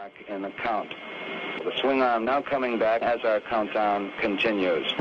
back in the count. The swing arm now coming back as our countdown continues.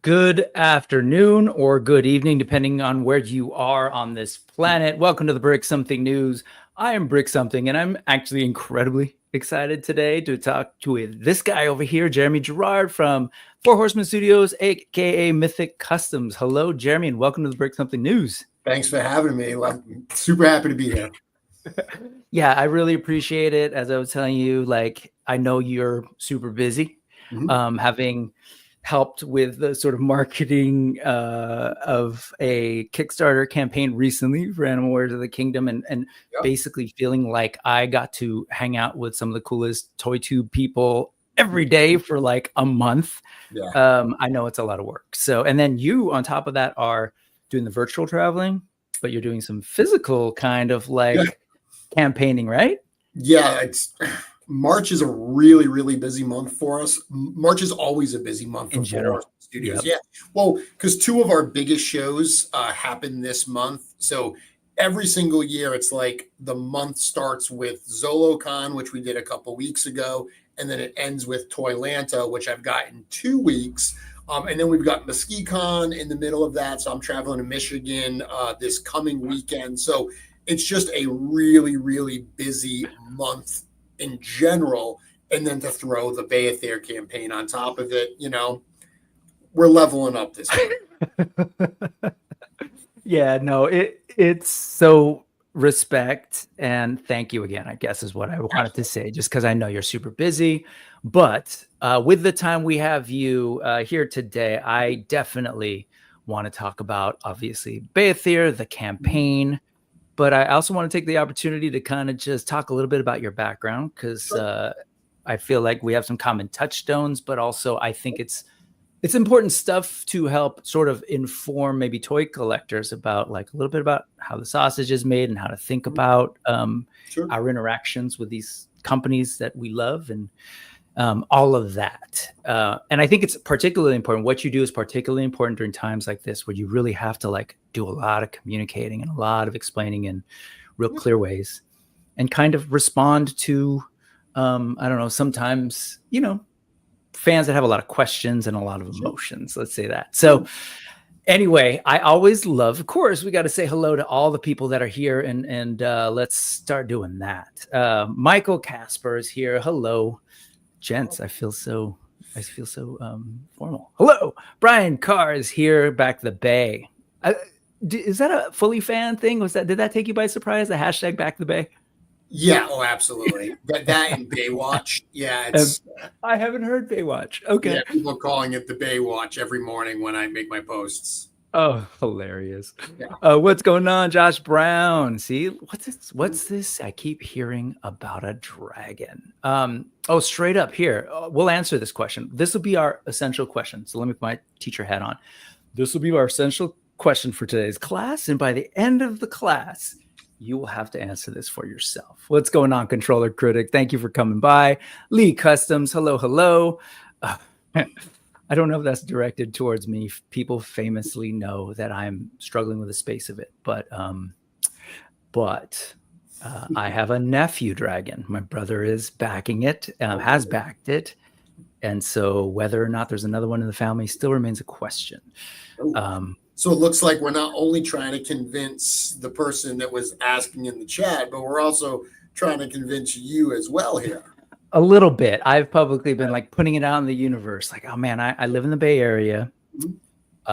Good afternoon or good evening, depending on where you are on this planet. Welcome to the Brick Something News. I am Brick Something, and I'm actually incredibly excited today to talk to this guy over here, Jeremy Girard from Four Horsemen Studios, aka Mythic Customs. Hello, Jeremy, and welcome to the Brick Something News. Thanks for having me. I'm super happy to be here. Yeah, I really appreciate it. As I was telling you, like, I know you're super busy, having helped with the sort of marketing of a Kickstarter campaign recently for Animal Warriors of the Kingdom, and basically feeling like I got to hang out with some of the coolest toy tube people every day for like a month. I know it's a lot of work. So, and then you on top of that are doing the virtual traveling, but you're doing some physical kind of like campaigning, right? Yeah, March is a really, really busy month for us. March is always a busy month for Four Horsemen Studios. Yeah, well, because two of our biggest shows happen this month. So every single year, it's like the month starts with ZoloCon, which we did a couple weeks ago, and then it ends with Toylanta, which I've got in 2 weeks. And then we've got MesquiCon in the middle of that. So I'm traveling to Michigan this coming weekend. So it's just a really, really busy month in general, and then to throw the Beyithirr campaign on top of it, you know, we're leveling up this year. Yeah, no, it's so respect and thank you again, I guess is what I wanted to say, just because I know you're super busy. But with the time we have you here today, I definitely want to talk about, obviously, Beyithirr, the campaign. But I also want to take the opportunity to kind of just talk a little bit about your background, because I feel like we have some common touchstones, but also I think it's important stuff to help sort of inform maybe toy collectors about like a little bit about how the sausage is made and how to think about our interactions with these companies that we love and all of that. And I think it's particularly important. What you do is particularly important during times like this, where you really have to like do a lot of communicating and a lot of explaining in real clear ways and kind of respond to, I don't know, sometimes, you know, fans that have a lot of questions and a lot of emotions, let's say that. So anyway, I always love, of course, we got to say hello to all the people that are here, and let's start doing that. Michael Casper is here. Hello. Gents, I feel so formal. Hello, Brian Carr is here, back the Bay. Is that a fully fan thing? Did that take you by surprise? The hashtag back the Bay? Yeah, oh, absolutely. that and Baywatch. Yeah, it's. I haven't heard Baywatch. Okay. Yeah, people are calling it the Baywatch every morning when I make my posts. Oh, hilarious. Yeah. What's going on, Josh Brown? See, what's this? I keep hearing about a dragon. Oh, straight up here. We'll answer this question. This will be our essential question. So let me put my teacher hat on. This will be our essential question for today's class. And by the end of the class, you will have to answer this for yourself. What's going on, Controller Critic? Thank you for coming by. Lee Customs, hello, hello. I don't know if that's directed towards me. People famously know that I'm struggling with the space of it, but I have a nephew dragon. My brother is backing it, has backed it, and so whether or not there's another one in the family still remains a question. So it looks like we're not only trying to convince the person that was asking in the chat, but we're also trying to convince you as well here. A little bit. I've publicly been like putting it out in the universe. Like, oh man, I live in the Bay Area.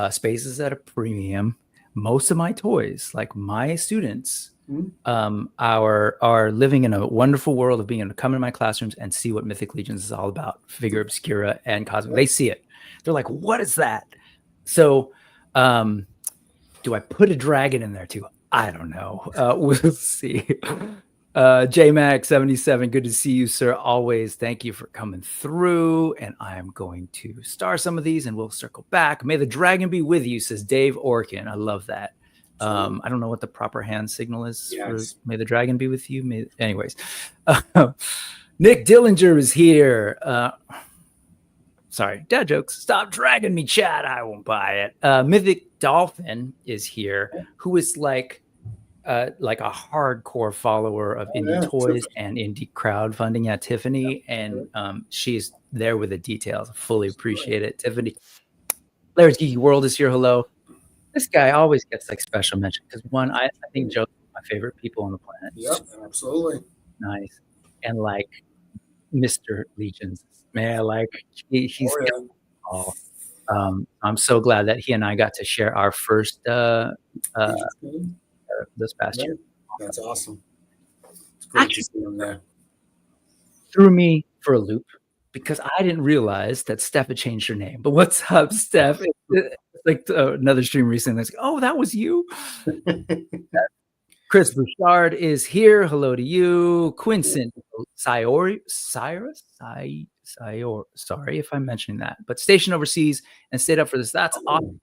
Space is at a premium. Most of my toys, like my students, are living in a wonderful world of being able to come in my classrooms and see what Mythic Legions is all about. Figure Obscura and Cosmic. They see it. They're like, what is that? So do I put a dragon in there too? I don't know. We'll see. JMac77, good to see you, sir. Always. Thank you for coming through. And I'm going to star some of these and we'll circle back. May the dragon be with you, says Dave Orkin. I love that. I don't know what the proper hand signal is. For may the dragon be with you. Anyways. Nick Dillinger is here. Sorry, dad jokes. Stop dragging me, Chad. I won't buy it. Mythic Dolphin is here, who is like a hardcore follower of indie toys and indie crowdfunding at Tiffany, and she's there with the details. Fully appreciate it, Tiffany. Larry's Geeky World is here. Hello. This guy always gets like special mention because one, I think Joe's my favorite people on the planet. Yep, absolutely. Nice. And like Mr. Legions, man, like he's I'm so glad that he and I got to share our first this past year. That's awesome. It's great to see him there. Threw me for a loop because I didn't realize that Steph had changed her name. But what's up, Steph? It's like another stream recently. It's like, oh, that was you. Chris Bouchard is here. Hello to you. Quincent Cyrus. Sorry if I'm mentioning that. But stationed overseas and stayed up for this. That's awesome.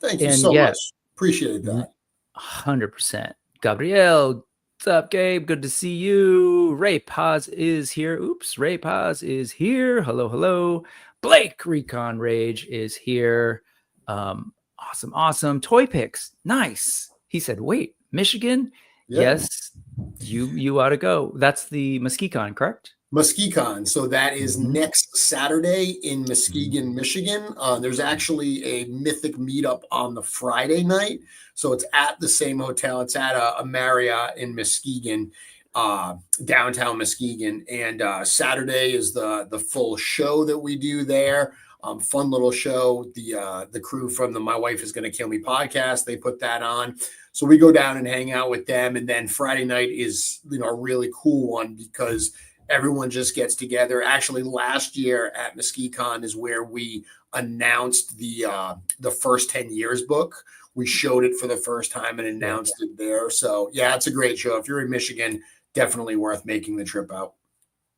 Thank you so much. Appreciate that. 100%. Gabrielle, what's up, Gabe? Good to see you. Ray Paz is here. Oops, Ray Paz is here. Hello, hello. Blake Recon Rage is here. Awesome. Toy Picks, nice. He said, "Wait, Michigan? Yeah. Yes, you ought to go." That's the Muskecon, correct? Muskecon. So that is next Saturday in Muskegon, Michigan. There's actually a Mythic meetup on the Friday night. So it's at the same hotel. It's at a Marriott in Muskegon, downtown Muskegon. And Saturday is the full show that we do there. Fun little show. The crew from the My Wife Is Gonna Kill Me podcast, they put that on. So we go down and hang out with them. And then Friday night is a really cool one because everyone just gets together. Actually, last year at Muskecon is where we announced the first 10 years book. We showed it for the first time and announced it there. So yeah, it's a great show. If you're in Michigan, definitely worth making the trip out.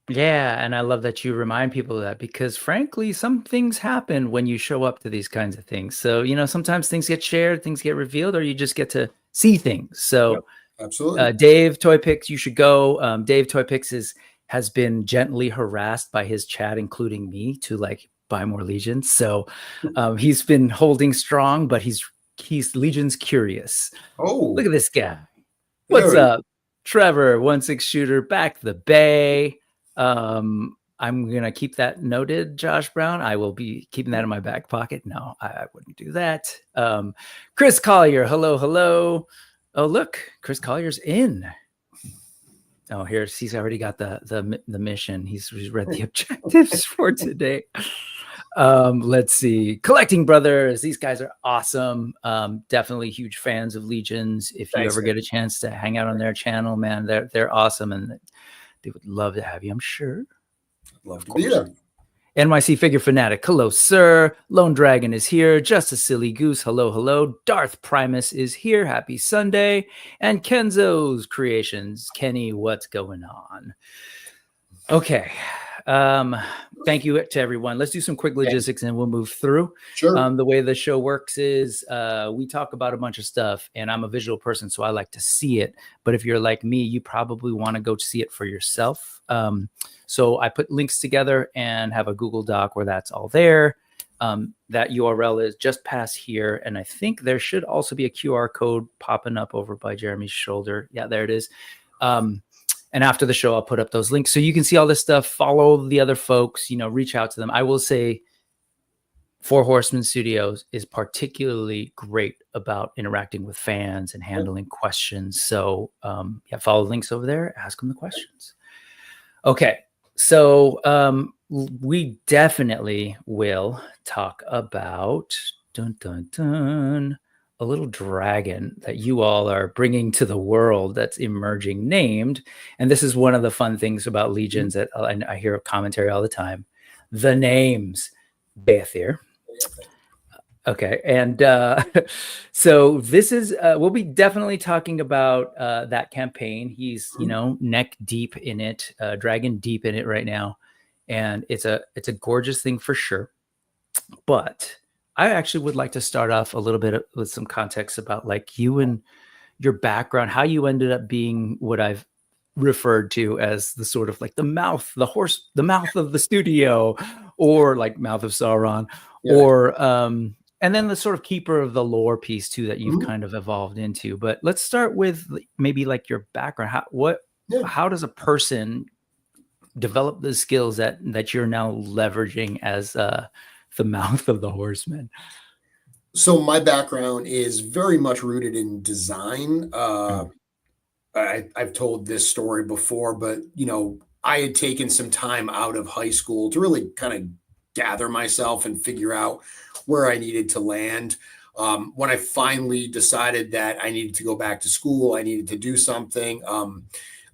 Yeah, and I love that you remind people of that because frankly, some things happen when you show up to these kinds of things. So, sometimes things get shared, things get revealed, or you just get to see things. So absolutely. Dave Toy Picks, you should go. Dave Toy Picks has been gently harassed by his chat, including me, to like buy more Legions. So he's been holding strong, but he's Legions curious. Oh, look at this guy. What's up? Trevor, 1-6 shooter, back to the bay. I'm going to keep that noted, Josh Brown. I will be keeping that in my back pocket. No, I wouldn't do that. Chris Collier. Hello. Oh, look, Chris Collier's in. Oh, he's already got the mission. He's read the objectives for today. Let's see. Collecting Brothers. These guys are awesome. Definitely huge fans of Legions. If you ever get a chance to hang out on their channel, man, they're awesome and they would love to have you, I'm sure. Love to be there. NYC Figure Fanatic. Hello, sir. Lone Dragon is here. Just a Silly Goose. Hello. Darth Primus is here. Happy Sunday. And Kenzo's Creations. Kenny, what's going on? Okay. Thank you to everyone. Let's do some quick logistics and we'll move through. Sure. The way the show works is we talk about a bunch of stuff and I'm a visual person, so I like to see it. But if you're like me, you probably want to go see it for yourself. So I put links together and have a Google Doc where that's all there. That URL is just past here. And I think there should also be a QR code popping up over by Jeremy's shoulder. Yeah, there it is. And after the show, I'll put up those links so you can see all this stuff, follow the other folks, reach out to them. I will say Four Horsemen Studios is particularly great about interacting with fans and handling questions. So follow the links over there, ask them the questions. Okay. So we definitely will talk about a little dragon that you all are bringing to the world that's emerging named. And this is one of the fun things about Legions that I hear a commentary all the time. The names. Beyithirr. Okay. And so this is, we'll be definitely talking about that campaign. He's, neck deep in it, dragon deep in it right now. And it's a gorgeous thing for sure. But I actually would like to start off a little bit with some context about like you and your background, how you ended up being what I've referred to as the sort of like the mouth of the studio, or like Mouth of Sauron, or and then the sort of keeper of the lore piece too that you've kind of evolved into. But let's start with maybe like your background. How does a person develop the skills that you're now leveraging as the Mouth of the Horsemen? So my background is very much rooted in design. I've told this story before, but I had taken some time out of high school to really kind of gather myself and figure out where I needed to land. When I finally decided that I needed to go back to school, I needed to do something.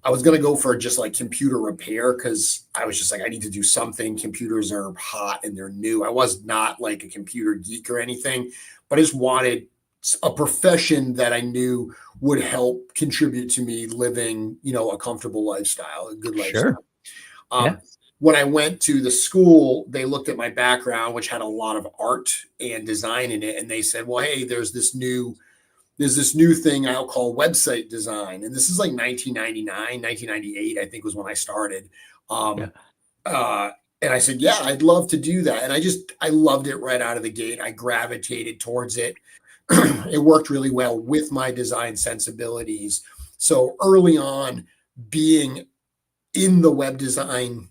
I was going to go for just like computer repair because I was just like, I need to do something. Computers are hot and they're new. I was not like a computer geek or anything, but I just wanted a profession that I knew would help contribute to me living, a comfortable lifestyle, a good lifestyle. When I went to the school, they looked at my background, which had a lot of art and design in it. And they said, well, hey, there's this new thing I'll call website design. And this is like 1999, 1998, I think was when I started. And I said, yeah, I'd love to do that. And I loved it right out of the gate. I gravitated towards it. It worked really well with my design sensibilities. So early on, being in the web design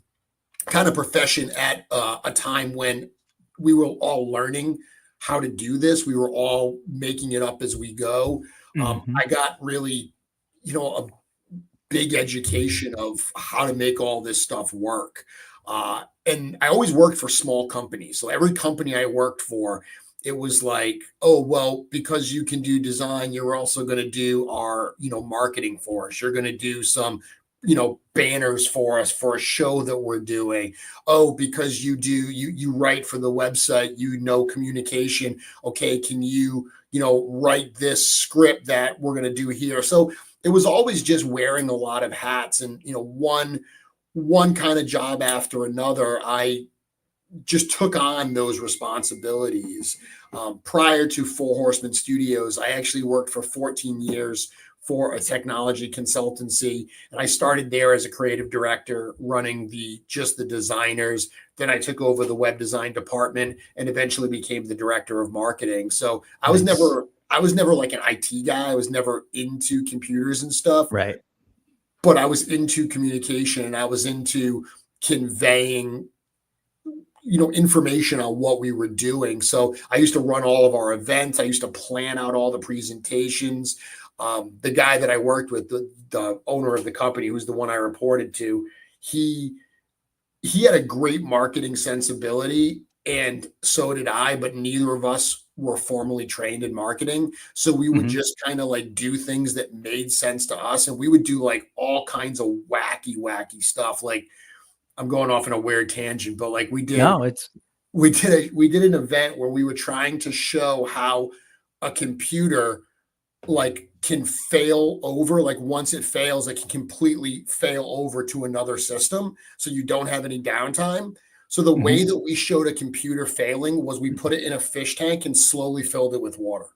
kind of profession at a time when we were all learning how to do this, we were all making it up as we go. I got really, a big education of how to make all this stuff work. And I always worked for small companies. So every company I worked for, it was like, oh, well, because you can do design, you're also going to do our, marketing for us. You're going to do some, banners for us for a show that we're doing. Oh, because you write for the website, communication. Okay. Can you, write this script that we're going to do here? So it was always just wearing a lot of hats and, one kind of job after another. I just took on those responsibilities. Prior to Four Horsemen Studios, I actually worked for 14 years for a technology consultancy. And I started there as a creative director running just the designers. Then I took over the web design department and eventually became the director of marketing. So I was never like an IT guy. I was never into computers and stuff. Right. But I was into communication and I was into conveying information on what we were doing. So I used to run all of our events. I used to plan out all the presentations. The guy that I worked with, the owner of the company, who's the one I reported to, he had a great marketing sensibility, and so did I, but neither of us were formally trained in marketing. So we would just kind of like do things that made sense to us. And we would do like all kinds of wacky stuff. Like, I'm going off on a weird tangent, but like we did an event where we were trying to show how a computer like can fail over. Like once it fails, it can completely fail over to another system. So you don't have any downtime. So the way that we showed a computer failing was we put it in a fish tank and slowly filled it with water.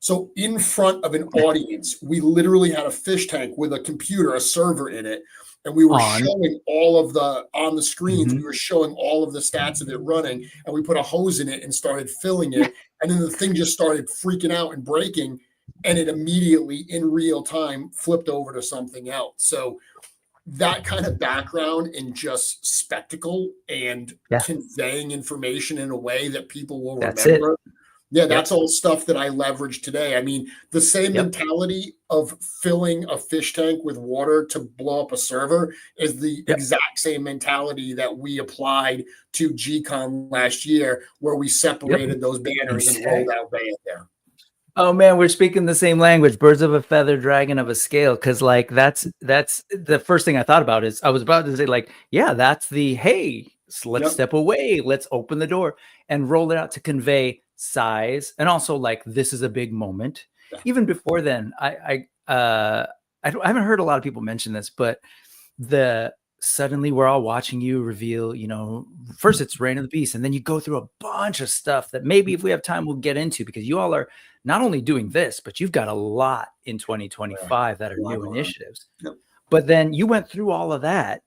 So in front of an audience, we literally had a fish tank with a computer, a server in it. And we were showing all of on the screens, we were showing all of the stats of it running, and we put a hose in it and started filling it. And then the thing just started freaking out and breaking, and it immediately in real time flipped over to something else. So that kind of background in just spectacle and conveying information in a way that people will remember. Yeah, that's all stuff that I leverage today. I mean, the same mentality of filling a fish tank with water to blow up a server is the exact same mentality that we applied to G-Con last year, where we separated those banners and rolled out there. Oh man, we're speaking the same language. Birds of a feather, dragon of a scale. Because like that's the first thing I thought about. Is I was about to say like, yeah, that's the hey, let's step away, let's open the door and roll it out to convey size, and also like this is a big moment. Yeah. Even before then, I haven't heard a lot of people mention this, but suddenly we're all watching you reveal, first it's Reign of the Beast, and then you go through a bunch of stuff that maybe if we have time we'll get into, because you all are not only doing this, but you've got a lot in 2025 that are new initiatives. Yep. But then you went through all of that,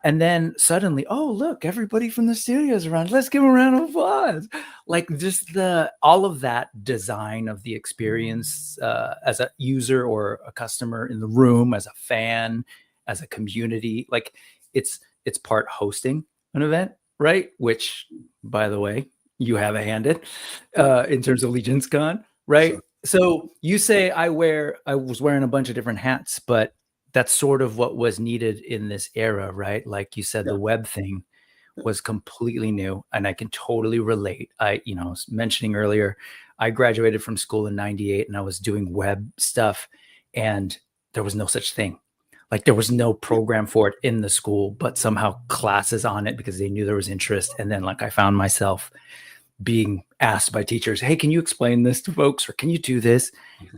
and then suddenly, oh, look, everybody from the studio is around. Let's give them a round of applause. Like just all of that design of the experience as a user or a customer in the room, as a fan, as a community, like it's part hosting an event, right? Which, by the way, you have a hand in terms of Legions Con, right? Sure. So you say I was wearing a bunch of different hats, but that's sort of what was needed in this era, right? Like you said, the web thing was completely new, and I can totally relate. I was mentioning earlier, I graduated from school in '98 and I was doing web stuff, and there was no such thing. Like there was no program for it in the school, but somehow classes on it because they knew there was interest. And then like I found myself being asked by teachers, hey, can you explain this to folks, or can you do this?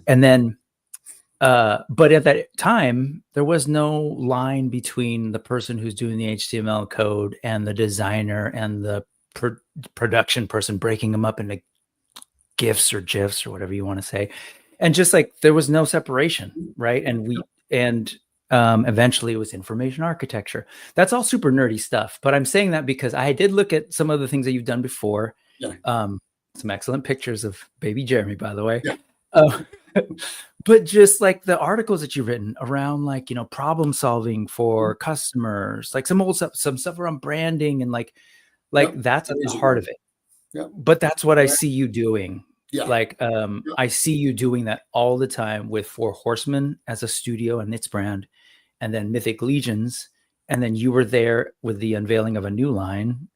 And then, but at that time, there was no line between the person who's doing the HTML code and the designer and the production person breaking them up into GIFs or GIFs or whatever you want to say. And just like, there was no separation, right? And eventually it was information architecture. That's all super nerdy stuff, but I'm saying that because I did look at some of the things that you've done before. Yeah. Some excellent pictures of baby Jeremy, by the way. Yeah. But just like the articles that you've written around, like, problem solving for customers, like some old stuff, some stuff around branding, and like that's at the heart of it. Yeah. But that's what I see you doing. Yeah. Like, I see you doing that all the time with Four Horsemen as a studio and its brand, and then Mythic Legions. And then you were there with the unveiling of a new line,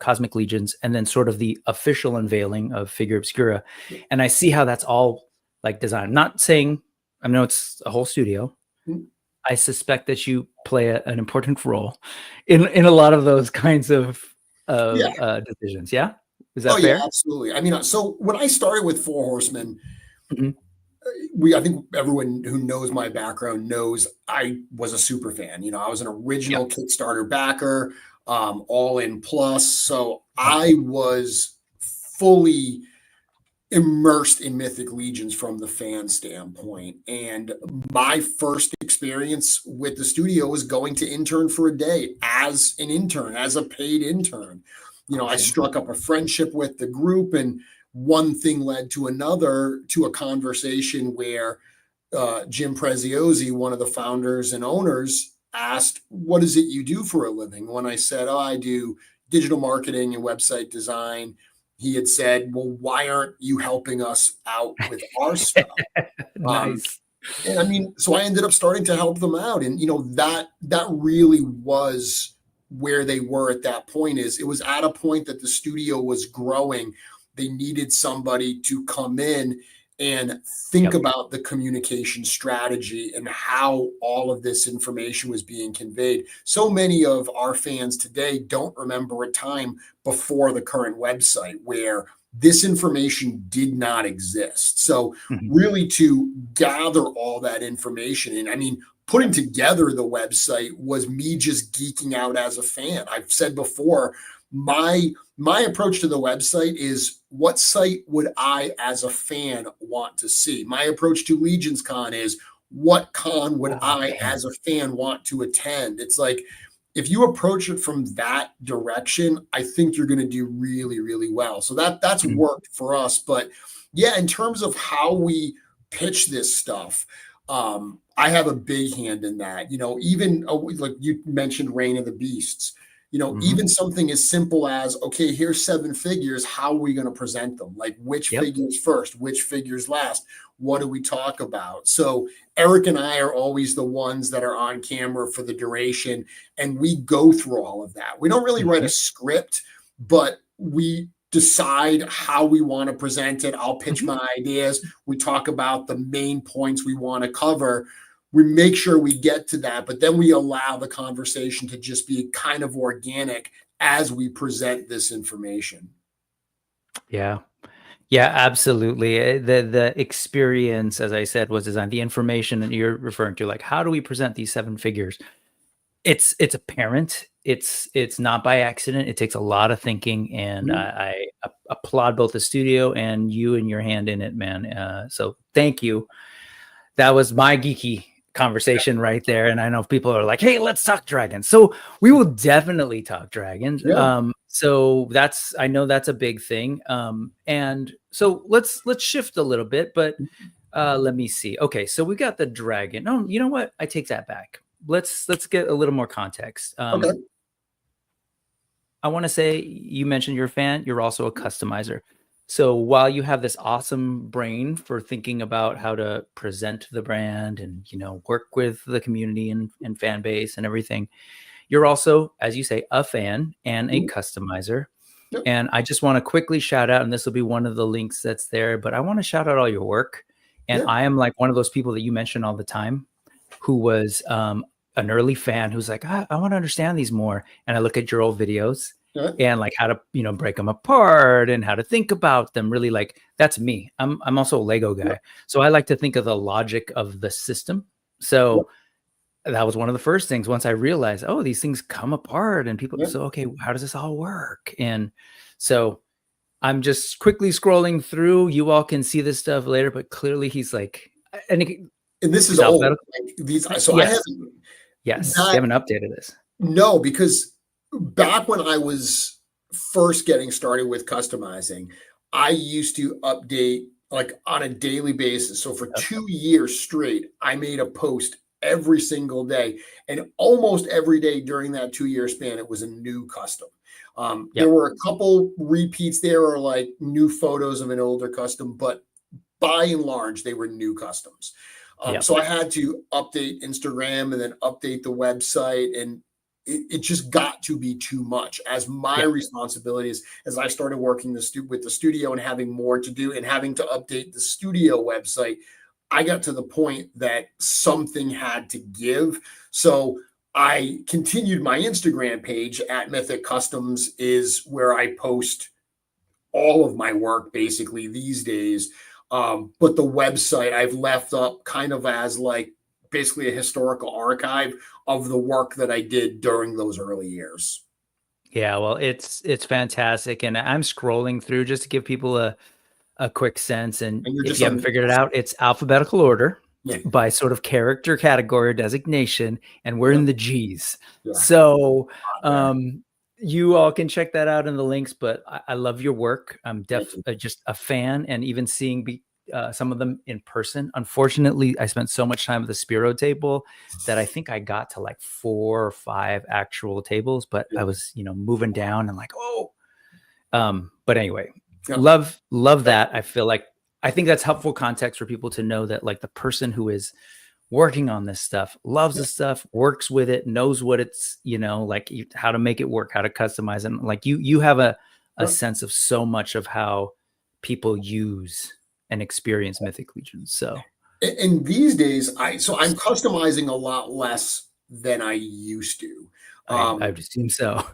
Cosmic Legions, and then sort of the official unveiling of Figure Obscura. And I see how that's all like design. I'm not saying, I know it's a whole studio. I suspect that you play an important role in a lot of those kinds of decisions. Yeah. Is that fair? Yeah, absolutely. I mean, so when I started with Four Horsemen, mm-hmm. I think everyone who knows my background knows I was a super fan. I was an original Kickstarter backer, all in plus. So I was fully immersed in Mythic Legions from the fan standpoint. And my first experience with the studio was going to intern for a day as an intern, as a paid intern. I struck up a friendship with the group, and one thing led to another, to a conversation where Jim Preziosi, one of the founders and owners, asked, what is it you do for a living? When I said, I do digital marketing and website design, he had said, well, why aren't you helping us out with our stuff? Nice. And I mean, so I ended up starting to help them out. And, that really was where they were at that point. Is it was at a point that the studio was growing. They needed somebody to come in and think about the communication strategy and how all of this information was being conveyed. So many of our fans today don't remember a time before the current website where this information did not exist. So really to gather all that information, and I mean, putting together the website was me just geeking out as a fan. I've said before, my approach to the website is, what site would I as a fan want to see? My approach to Legions Con is, what con would I as a fan want to attend? It's like, if you approach it from that direction, I think you're going to do really, really well. So that's worked for us. But yeah, in terms of how we pitch this stuff, I have a big hand in that. Even like you mentioned, Reign of the Beasts. Even something as simple as, okay, here's 7 figures. How are we going to present them? Like, which figures first, which figures last? What do we talk about? So Eric and I are always the ones that are on camera for the duration, and we go through all of that. We don't really write a script, but we decide how we want to present it. I'll pitch my ideas. We talk about the main points we want to cover. We make sure we get to that, but then we allow the conversation to just be kind of organic as we present this information. Yeah. Yeah, absolutely. The experience, as I said, was designed. The information that you're referring to, like how do we present these 7 figures? It's apparent. It's not by accident. It takes a lot of thinking, and I applaud both the studio and you and your hand in it, man. So thank you. That was my geeky conversation right there. And I know people are like, hey, let's talk dragons. So we will definitely talk dragons. Yeah. So I know that's a big thing. And so let's shift a little bit, but let me see. Okay, so we got the dragon. Oh, you know what? I take that back. Let's get a little more context. Okay. I want to say you mentioned you're a fan. You're also a customizer. So while you have this awesome brain for thinking about how to present the brand and, work with the community and fan base and everything, you're also, as you say, a fan and a customizer. Yep. And I just want to quickly shout out, and this will be one of the links that's there, but I want to shout out all your work. And I am like one of those people that you mention all the time who was an early fan who's like, I want to understand these more. And I look at your old videos and like how to, break them apart and how to think about them. Really, like that's me. I'm also a Lego guy. So I like to think of the logic of the system. So that was one of the first things once I realized, oh, these things come apart and people, so, okay, how does this all work? And so I'm just quickly scrolling through. You all can see this stuff later, but clearly he's like, and this is old. Like these, so yes. I haven't. Yes, they haven't updated this. No, because back when I was first getting started with customizing, I used to update like on a daily basis. So for 2 years straight, I made a post every single day, and almost every day during that 2-year span, it was a new custom. There were a couple repeats there or like new photos of an older custom, but by and large, they were new customs. So I had to update Instagram and then update the website, and it just got to be too much as my responsibilities as I started working with the studio and having more to do and having to update the studio website. I got to the point that something had to give. So I continued my Instagram page at Mythic Customs is where I post all of my work basically these days. But the website I've left up kind of as like basically a historical archive of the work that I did during those early years. Yeah, well, it's fantastic. And I'm scrolling through just to give people a quick sense. And if you haven't figured it out, it's alphabetical order by sort of character category or designation. And we're in the G's. So you all can check that out in the links, but I love your work. I'm just a fan, and even seeing some of them in person. Unfortunately, I spent so much time at the Spiro table that I think I got to like 4 or 5 actual tables, but I was, moving down and like, but anyway, love that. I think that's helpful context for people to know that like the person who is working on this stuff loves the stuff, works with it, knows what it's, like how to make it work, how to customize it. And like you have a sense of so much of how people use and experience Mythic Legions. So, and these days, I'm customizing a lot less than I used to. I would assume so.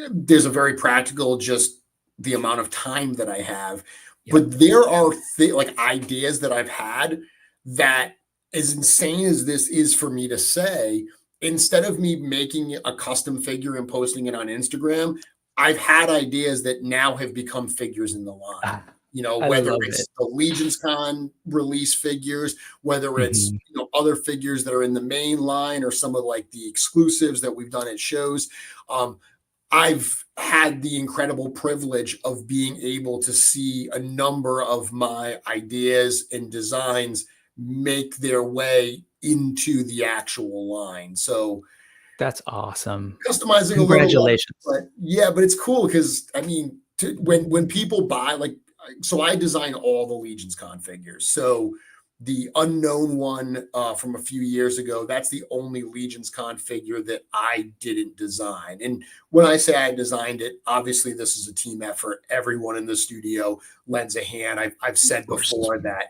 There's a very practical, just the amount of time that I have, but there are like ideas that I've had that, as insane as this is for me to say, instead of me making a custom figure and posting it on Instagram, I've had ideas that now have become figures in the line. Whether it's the Legions Con release figures, whether it's other figures that are in the main line or some of like the exclusives that we've done at shows. I've had the incredible privilege of being able to see a number of my ideas and designs make their way into the actual line. So that's awesome. Customizing Congratulations. a little, but it's cool because I mean, when people buy, so I design all the Legions Con figures. So the unknown one from a few years ago, that's the only Legions Con figure that I didn't design. And when I say I designed it, obviously this is a team effort. Everyone in the studio lends a hand. I've said before that,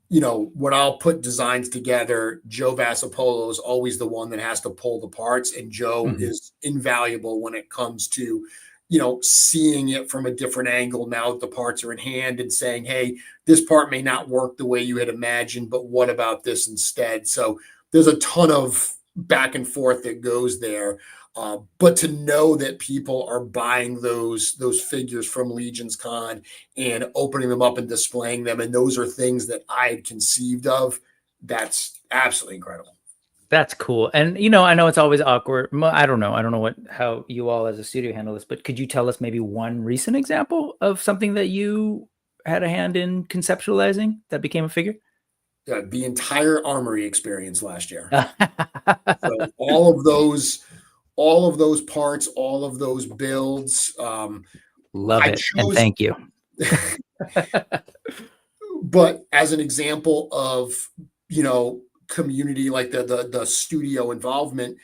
when I'll put designs together, Joe Vassapolo is always the one that has to pull the parts, and Joe is invaluable when it comes to seeing it from a different angle now that the parts are in hand and saying, hey, this part may not work the way you had imagined, but what about this instead? So there's a ton of back and forth that goes there. But to know that people are buying those figures from Legions Con and opening them up and displaying them, and those are things that I had conceived of, that's absolutely incredible. That's cool. And, I know it's always awkward. I don't know how you all as a studio handle this, but could you tell us maybe one recent example of something that you had a hand in conceptualizing that became a figure? The entire armory experience last year. So all of those parts, all of those builds. Love it. And thank you. But as an example of, community, like the studio involvement,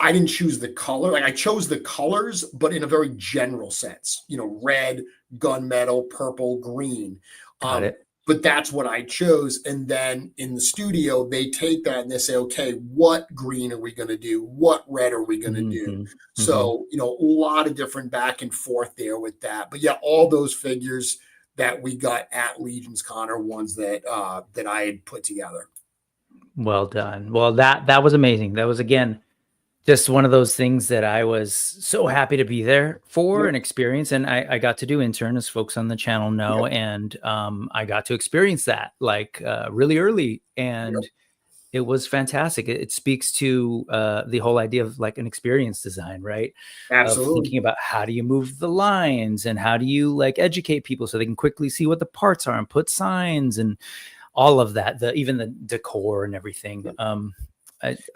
I didn't choose the color. Like I chose the colors, but in a very general sense, red, gunmetal, purple, green. Got it. But that's what I chose. And then in the studio, they take that and they say, okay, what green are we going to do? What red are we going to do? So, a lot of different back and forth there with that. But yeah, all those figures that we got at Legions Con are ones that that I had put together. Well done. Well, that was amazing. That was, again, just one of those things that I was so happy to be there for and experience. And I got to do intern, as folks on the channel know. And I got to experience that really early. And it was fantastic. It speaks to the whole idea of like an experience design, right? Absolutely. Of thinking about how do you move the lines and how do you like educate people so they can quickly see what the parts are and put signs and all of that, even the decor and everything.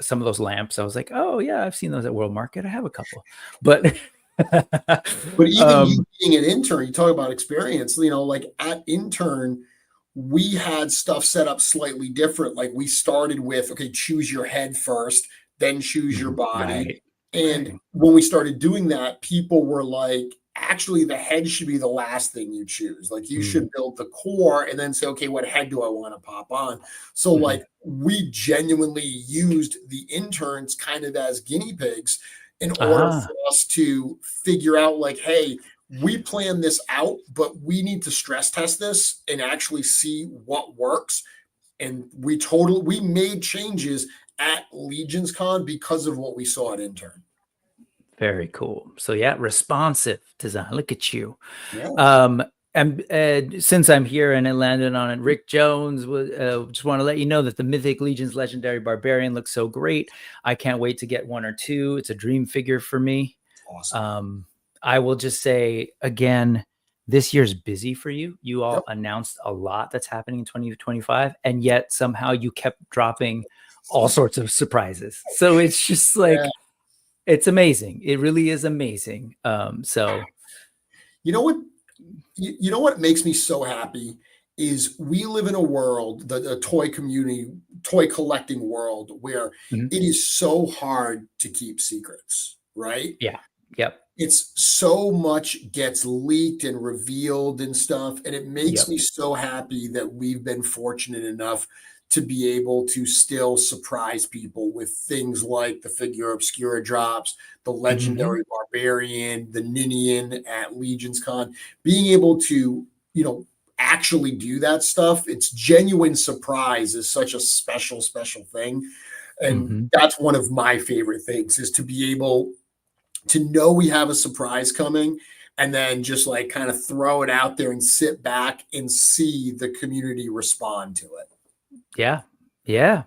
Some of those lamps, I was like, oh yeah, I've seen those at World Market. I have a couple, but even you being an intern, you talk about experience, like at intern, we had stuff set up slightly different. Like we started with, okay, choose your head first, then choose your body. Right. And when we started doing that, people were like, actually the head should be the last thing you choose. Like you should build the core and then say, okay, what head do I want to pop on? So like we genuinely used the interns kind of as guinea pigs in order for us to figure out like, hey, we plan this out, but we need to stress test this and actually see what works. And we made changes at Legions Con because of what we saw at intern. Very cool. So yeah, responsive design. Look at you. Yeah. And since I'm here and it landed on it, Rick Jones just want to let you know that the Mythic Legions Legendary Barbarian looks so great. I can't wait to get one or two. It's a dream figure for me. Awesome. I will just say again, this year's busy for you. You all announced a lot that's happening in 2025, and yet somehow you kept dropping all sorts of surprises. So it's just like, it's amazing. It really is amazing. So, you know what makes me so happy is we live in a world, the toy community, toy collecting world, where it is so hard to keep secrets, right? Yeah. Yep. It's so much gets leaked and revealed and stuff. And it makes me so happy that we've been fortunate enough to be able to still surprise people with things like the Figure Obscura drops, the Legendary Barbarian, the Ninian at Legions Con, being able to, actually do that stuff. It's genuine surprise is such a special, special thing. And that's one of my favorite things, is to be able to know we have a surprise coming and then just like kind of throw it out there and sit back and see the community respond to it. Yeah. Yeah.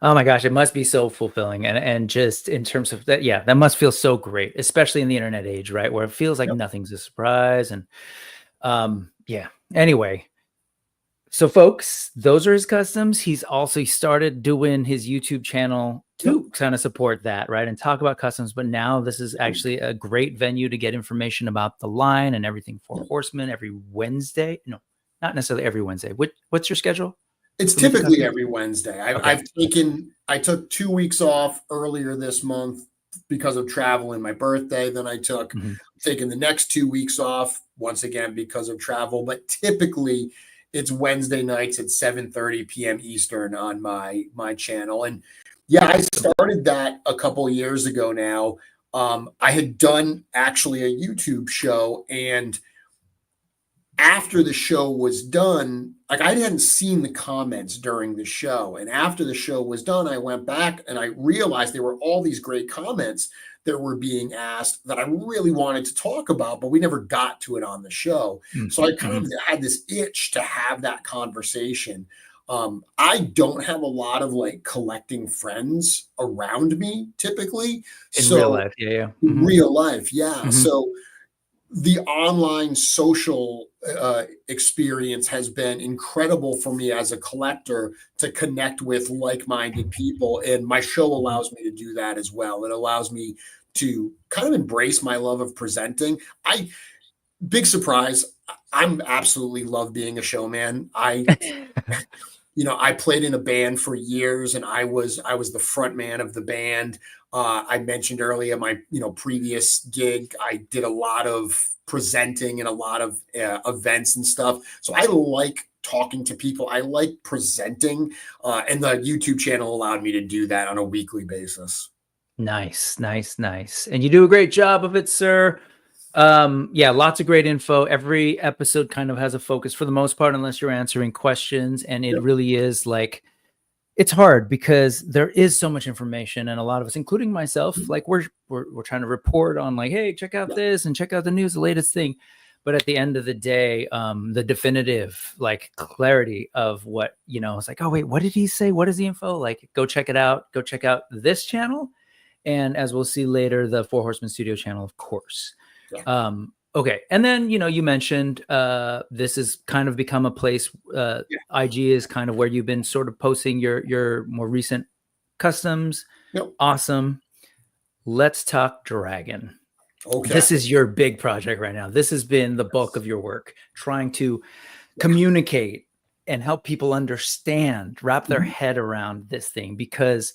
Oh my gosh, it must be so fulfilling. And just in terms of that, that must feel so great, especially in the internet age, right? Where it feels like nothing's a surprise. And anyway, so folks, those are his customs. He started doing his YouTube channel to kind of support that, right? And talk about customs. But now this is actually a great venue to get information about the line and everything. Four Horsemen every Wednesday. No, not necessarily every Wednesday. What's your schedule? It's typically every Wednesday. I took 2 weeks off earlier this month because of travel and my birthday. Then I taking the next 2 weeks off once again because of travel. But typically it's Wednesday nights at 7:30 p.m. Eastern on my channel. And I started that a couple of years ago now. I had done actually a YouTube show, and after the show was done, like I hadn't seen the comments during the show. And after the show was done, I went back and I realized there were all these great comments that were being asked that I really wanted to talk about, but we never got to it on the show. So I kind of had this itch to have that conversation. I don't have a lot of like collecting friends around me typically. In real life. Yeah. In real life. Yeah. So the online social experience has been incredible for me as a collector to connect with like-minded people. And my show allows me to do that as well. It allows me to kind of embrace my love of presenting. Big surprise, I'm absolutely love being a showman. I played in a band for years, and I was the front man of the band. I mentioned earlier my previous gig. I did a lot of presenting and a lot of events and stuff. So I like talking to people. I like presenting, and the YouTube channel allowed me to do that on a weekly basis. Nice. And you do a great job of it, sir. Yeah, lots of great info. Every episode kind of has a focus for the most part, unless you're answering questions. And it really is like, it's hard because there is so much information, and a lot of us, including myself, like we're trying to report on like, hey, check out this and check out the news, the latest thing. But at the end of the day, the definitive like clarity of what, it's like, oh wait, what did he say? What is the info? Like, go check it out. Go check out this channel. And as we'll see later, the Four Horsemen Studio channel, of course. Yeah. Okay. And then, you mentioned this has kind of become a place, IG is kind of where you've been sort of posting your more recent customs. Yep. Awesome. Let's talk Dragon. Okay. This is your big project right now. This has been the bulk of your work, trying to communicate and help people understand, wrap their head around this thing, because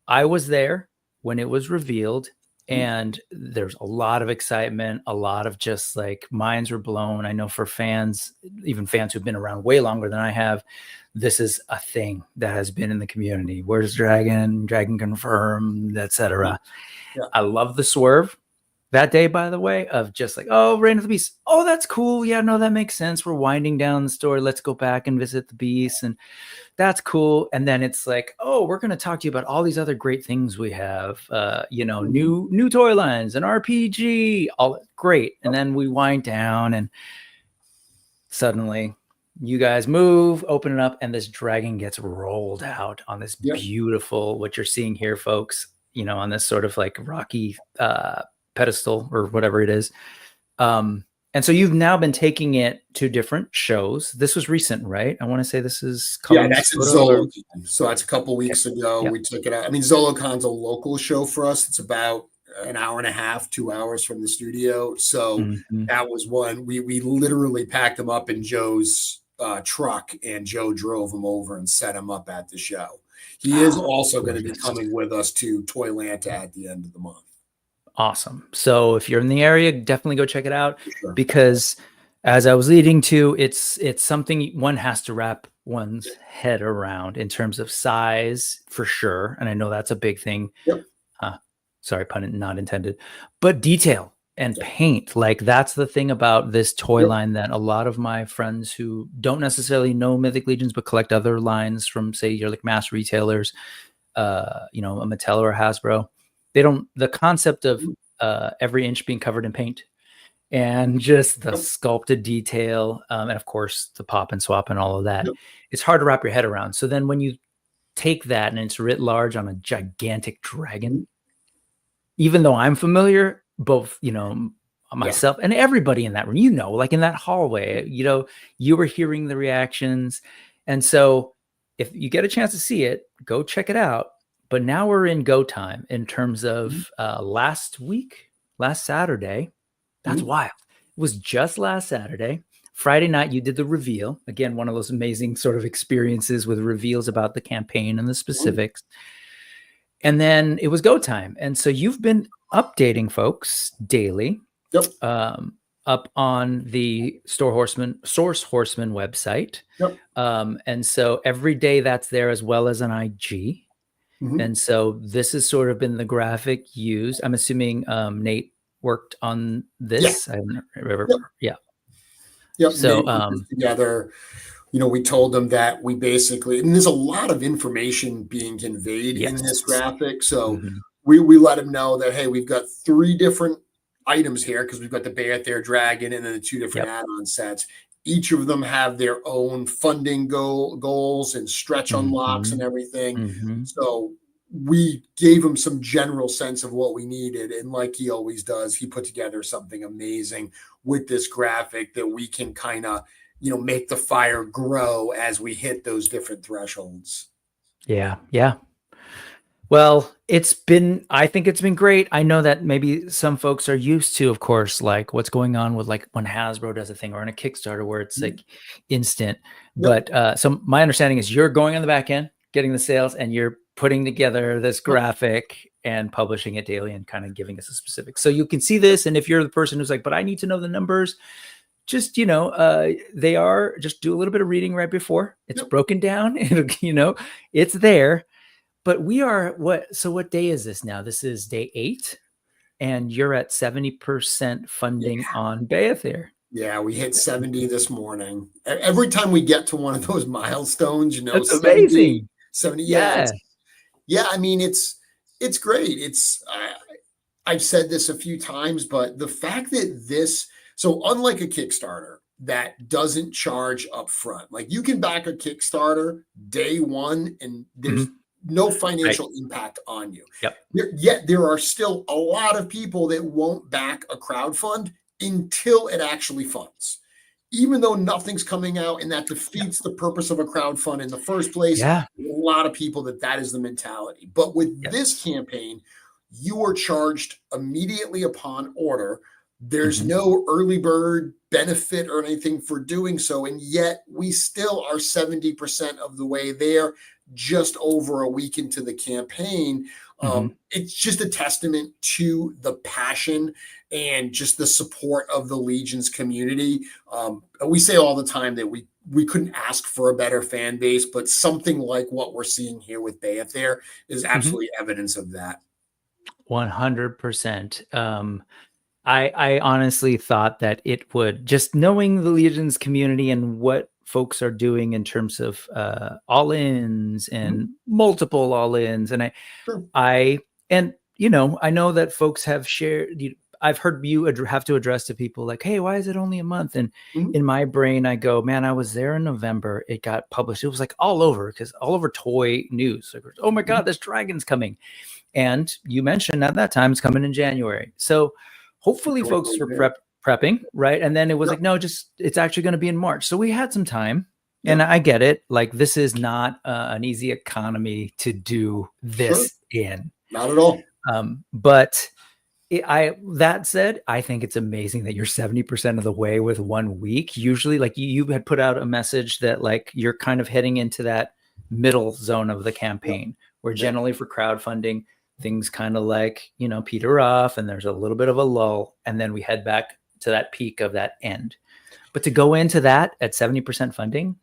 I was there when it was revealed. And there's a lot of excitement, a lot of just like minds were blown. I know for fans, even fans who've been around way longer than I have, this is a thing that has been in the community. Where's Dragon confirmed, etc. Yeah. I love the swerve that day, by the way, of just like, oh, Reign of the Beast. Oh, that's cool. Yeah, no, that makes sense. We're winding down the story. Let's go back and visit the beast. And that's cool. And then it's like, oh, we're going to talk to you about all these other great things we have, new toy lines and RPG, all great. And then we wind down and suddenly you guys move, open it up, and this dragon gets rolled out on this beautiful, what you're seeing here, folks, on this sort of like rocky pedestal or whatever it is. And so you've now been taking it to different shows. This was recent, right? I want to say this is that's at ZoloCon. So that's a couple weeks ago. We took it out. I mean, ZoloCon's a local show for us. It's about an hour and a half, 2 hours from the studio. So that was one. We literally packed them up in Joe's truck, and Joe drove them over and set them up at the show. He is also going to be coming with us to Toylanta at the end of the month. Awesome. So if you're in the area, definitely go check it out, because as I was leading to, it's something one has to wrap one's head around in terms of size for sure. And I know that's a big thing. Sorry, pun not intended, but detail and paint. Like that's the thing about this toy line that a lot of my friends who don't necessarily know Mythic Legions, but collect other lines from, say, you're like mass retailers, a Mattel or a Hasbro, the concept of every inch being covered in paint and just the sculpted detail, and of course the pop and swap and all of that, it's hard to wrap your head around. So then when you take that and it's writ large on a gigantic dragon, even though I'm familiar, both, myself and everybody in that room, like in that hallway, you were hearing the reactions. And so if you get a chance to see it, go check it out. But now we're in go time in terms of last Saturday. That's wild. It was just last Saturday. Friday night, you did the reveal. Again, one of those amazing sort of experiences with reveals about the campaign and the specifics. And then it was go time. And so you've been updating folks daily up on the Source Horsemen website. And so every day that's there, as well as an IG. Mhm. And so this has sort of been the graphic used. I'm assuming Nate worked on Yeah. this. I haven't ever, Yep. yeah. Yep. So, Nate put this together. We told them that we basically, and there's a lot of information being conveyed in this yes. graphic. So Mhm. we let them know that, hey, we've got 3 different items here because we've got the Beyithirr Dragon and then the 2 different Yep. add-on sets. Each of them have their own funding goals and stretch unlocks and everything. Mhm. So we gave him some general sense of what we needed. And like he always does, he put together something amazing with this graphic that we can kind of, make the fire grow as we hit those different thresholds. Yeah. Yeah. Well, I think it's been great. I know that maybe some folks are used to, of course, like what's going on with like when Hasbro does a thing or in a Kickstarter where it's like instant. Yep. But so my understanding is you're going on the back end, getting the sales, and you're putting together this graphic and publishing it daily and kind of giving us a specific. So you can see this. And if you're the person who's like, but I need to know the numbers, just, just do a little bit of reading right before it's broken down. It's there. But we are what day is this now? This is day 8 and you're at 70% funding on Beyithirr. Yeah, we hit 70 this morning. Every time we get to one of those milestones, That's 70, amazing. 70. Yeah. I mean, it's great. I've said this a few times, but the fact that so unlike a Kickstarter that doesn't charge up front, like you can back a Kickstarter day 1 and there's no financial impact on you. Yep. Yet there are still a lot of people that won't back a crowdfund until it actually funds. Even though nothing's coming out and that defeats the purpose of a crowdfund in the first place, a lot of people that is the mentality. But with this campaign, you are charged immediately upon order. There's no early bird benefit or anything for doing so. And yet we still are 70% of the way there, just over a week into the campaign. It's just a testament to the passion and just the support of the Legions community. We say all the time that we couldn't ask for a better fan base, but something like what we're seeing here with Beyithirr is absolutely evidence of that. 100%. I honestly thought that it would, just knowing the Legions community and what folks are doing in terms of all-ins and multiple all-ins. And I know that folks have shared, I've heard you have to address to people like, hey, why is it only a month? And in my brain, I go, man, I was there in November. It got published. It was like all over toy news. Like, oh my God, this dragon's coming. And you mentioned at that time it's coming in January. So hopefully folks were prepping, right? And then it was like, no, it's actually going to be in March. So we had some time. And I get it. Like, this is not an easy economy to do this in. Not at all. But that said, I think it's amazing that you're 70% of the way with 1 week. Usually, like you had put out a message that like you're kind of heading into that middle zone of the campaign, where generally for crowdfunding, things kind of like, peter off and there's a little bit of a lull. And then we head back to that peak of that end. But to go into that at 70% funding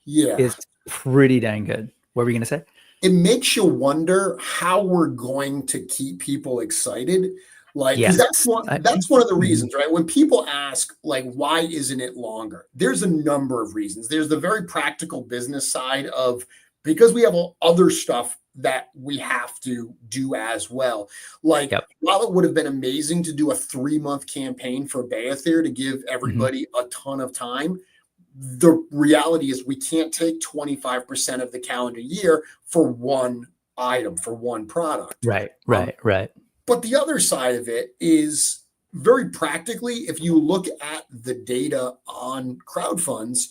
is pretty dang good. What were you going to say? It makes you wonder how we're going to keep people excited. Like, that's one of the reasons, right? When people ask, like, why isn't it longer? There's a number of reasons. There's the very practical business side of, because we have other stuff that we have to do as well. Like, while it would have been amazing to do a 3-month campaign for Beyithirr to give everybody a ton of time, the reality is we can't take 25% of the calendar year for one item, for one product. Right. But the other side of it is, very practically, if you look at the data on crowdfunds,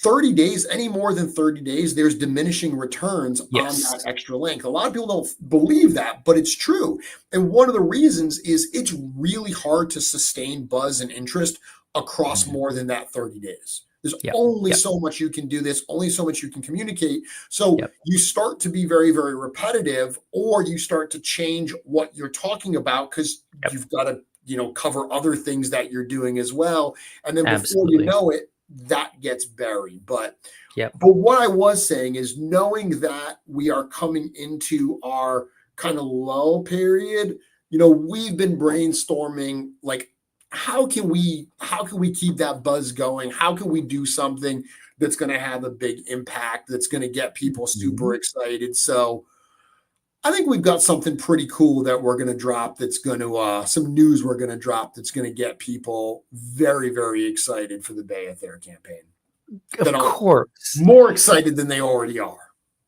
30 days, any more than 30 days, there's diminishing returns on that extra length. A lot of people don't believe that, but it's true. And one of the reasons is it's really hard to sustain buzz and interest across more than that 30 days. There's only so much you can do this, only so much you can communicate. So you start to be very, very repetitive, or you start to change what you're talking about because you've got to, cover other things that you're doing as well. And then before you know it, that gets buried. But Yep. but what I was saying is, knowing that we are coming into our kind of lull period, we've been brainstorming, like, how can we keep that buzz going? How can we do something that's going to have a big impact, that's going to get people super excited? So I think we've got something pretty cool that we're going to drop, that's going to some news we're going to drop that's going to get people very, very excited for the Beyithirr campaign. Of course. More excited than they already are.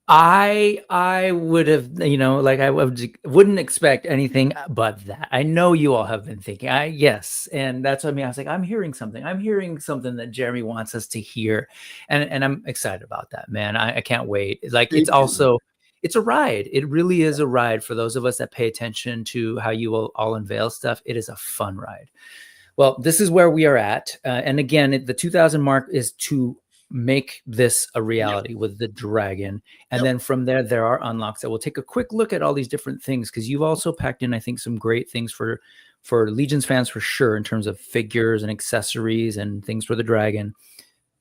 I would have, I wouldn't expect anything but that. I know you all have been thinking, yes. And that's what I mean. I was like, I'm hearing something that Jeremy wants us to hear. And I'm excited about that, man. I can't wait. Like, it's also, it's a ride. It really is a ride for those of us that pay attention to how you will all unveil stuff. It is a fun ride. Well, this is where we are at. And again, the 2000 mark is to make this a reality with the dragon. And then from there are unlocks that we'll take a quick look at all these different things, because you've also packed in, I think, some great things for Legions fans for sure, in terms of figures and accessories and things for the dragon,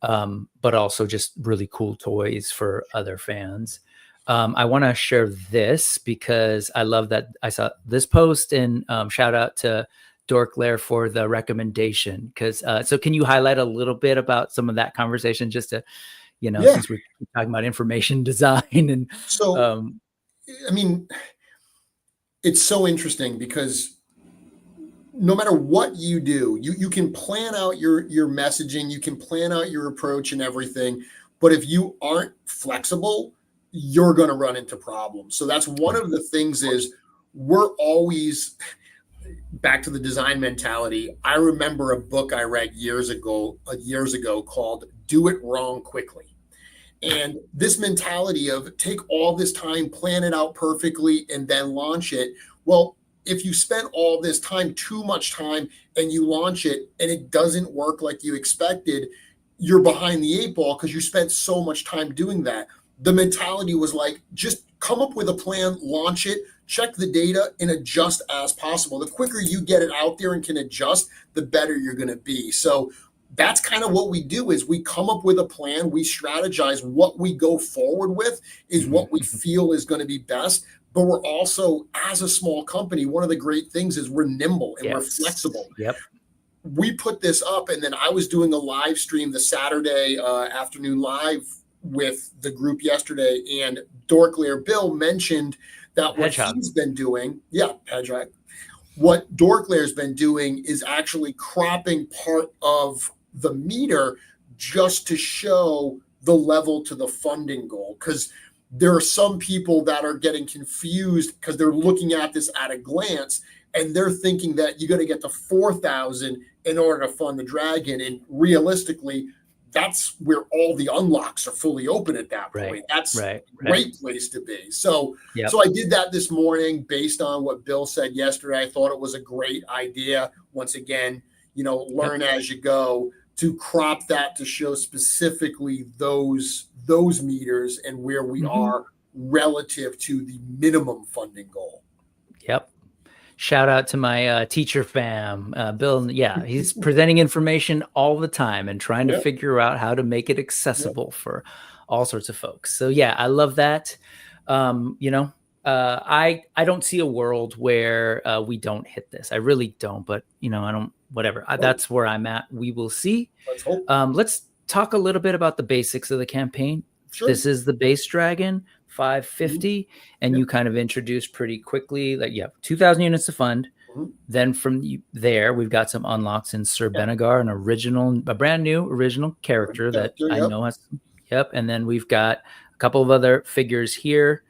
but also just really cool toys for other fans. I want to share this because I love that I saw this post, and shout out to Dorklair for the recommendation. Because so can you highlight a little bit about some of that conversation, just to, since we're talking about information design? And so, I mean, it's so interesting because no matter what you do, you can plan out your messaging, you can plan out your approach and everything, but if you aren't flexible, you're going to run into problems. So that's one of the things, is we're always back to the design mentality. I remember a book I read years ago called Do It Wrong Quickly. And this mentality of take all this time, plan it out perfectly, and then launch it. Well, if you spend all this time, too much time, and you launch it and it doesn't work like you expected, you're behind the eight ball because you spent so much time doing that. The mentality was like, just come up with a plan, launch it, check the data, and adjust as possible. The quicker you get it out there and can adjust, the better you're going to be. So that's kind of what we do, is we come up with a plan, we strategize what we go forward with is what we feel is going to be best. But we're also, as a small company, one of the great things is we're nimble and we're flexible. Yep. We put this up, and then I was doing a live stream, the Saturday afternoon live with the group yesterday, and Dorklair Bill mentioned that what he's been doing, Hedgehog, what Dorklair's been doing is actually cropping part of the meter just to show the level to the funding goal. Because there are some people that are getting confused because they're looking at this at a glance, and they're thinking that you got to get to 4,000 in order to fund the dragon. And realistically, that's where all the unlocks are fully open at that point. That's a great place to be. So, so I did that this morning based on what Bill said yesterday. I thought it was a great idea. Once again, learn as you go, to crop that to show specifically those meters and where we are relative to the minimum funding goal. Yep. Shout out to my teacher fam, Bill. Yeah, he's presenting information all the time and trying to figure out how to make it accessible for all sorts of folks. So yeah, I love that. I don't see a world where we don't hit this. I really don't, but I don't, whatever. That's where I'm at. We will see. Let's hope. Let's talk a little bit about the basics of the campaign. Sure. This is the base dragon, 550, and you kind of introduced pretty quickly that 2,000 units to fund. Then from there, we've got some unlocks in Sir Benegar, a brand new original character that I know has. And then we've got a couple of other figures here.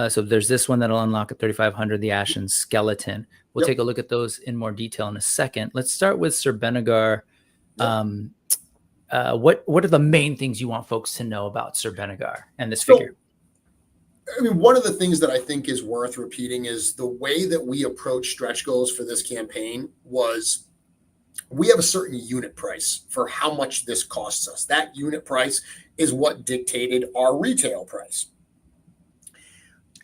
So there's this one that'll unlock at 3,500, the Ashen Skeleton. We'll take a look at those in more detail in a second. Let's start with Sir Benegar. What are the main things you want folks to know about Sir Benegar and this figure? I mean, one of the things that I think is worth repeating is the way that we approach stretch goals for this campaign was we have a certain unit price for how much this costs us. That unit price is what dictated our retail price.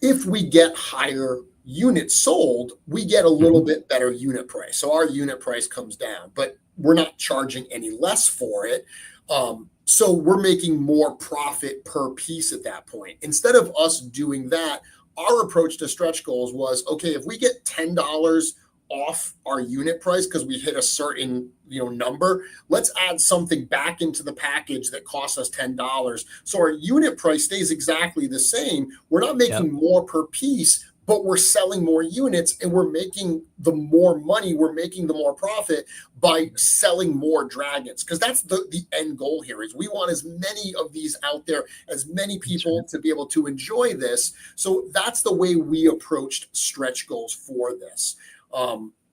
If we get higher units sold, we get a little bit better unit price. So our unit price comes down, but we're not charging any less for it. So we're making more profit per piece at that point. Instead of us doing that, our approach to stretch goals was, okay, if we get $10 off our unit price because we hit a certain number, let's add something back into the package that costs us $10. So our unit price stays exactly the same. We're not making more per piece, but we're selling more units, and we're making the more money, we're making the more profit by selling more dragons. Because that's the end goal here, is we want as many of these out there, as many people to be able to enjoy this. So that's the way we approached stretch goals for this.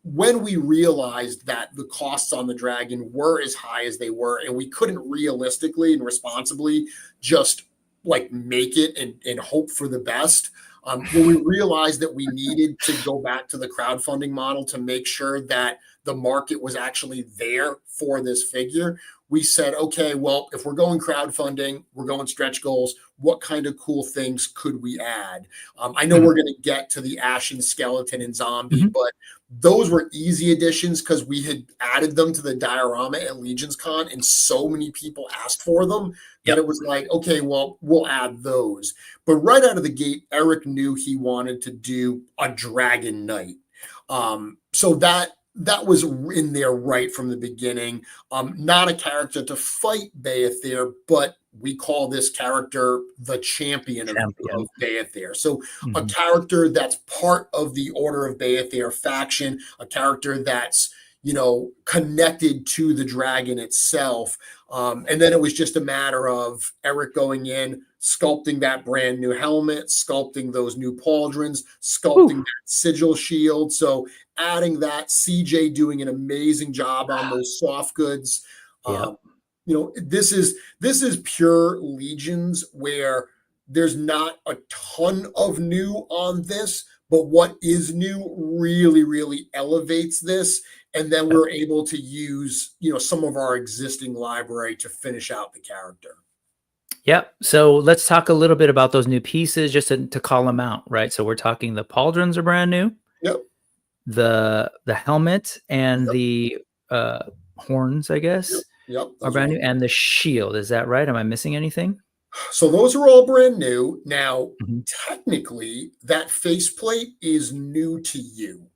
When we realized that the costs on the dragon were as high as they were, and we couldn't realistically and responsibly just like make it and hope for the best, when we realized that we needed to go back to the crowdfunding model to make sure that the market was actually there for this figure, we said, okay, well, if we're going crowdfunding, we're going stretch goals, what kind of cool things could we add? I know we're going to get to the Ashen Skeleton and Zombie, but those were easy additions because we had added them to the diorama at Legions Con, and so many people asked for them that it was like, okay, well, we'll add those. But right out of the gate, Eric knew he wanted to do a Dragon Knight. So that was in there right from the beginning. Not a character to fight Beyithirr, but we call this character the champion. Of Beyithirr. So a character that's part of the Order of Beyithirr faction, a character that's connected to the dragon itself. And then it was just a matter of Eric going in, sculpting that brand new helmet, sculpting those new pauldrons, sculpting that sigil shield. So adding that, CJ doing an amazing job on those soft goods. This is pure Legions, where there's not a ton of new on this, but what is new really, really elevates this. And then we're able to use, some of our existing library to finish out the character. Yep. So let's talk a little bit about those new pieces, just to call them out, right? So we're talking the pauldrons are brand new. Yep. The helmet and the horns, I guess, are brand new, and the shield. Is that right? Am I missing anything? So those are all brand new. Now, technically, that faceplate is new to you.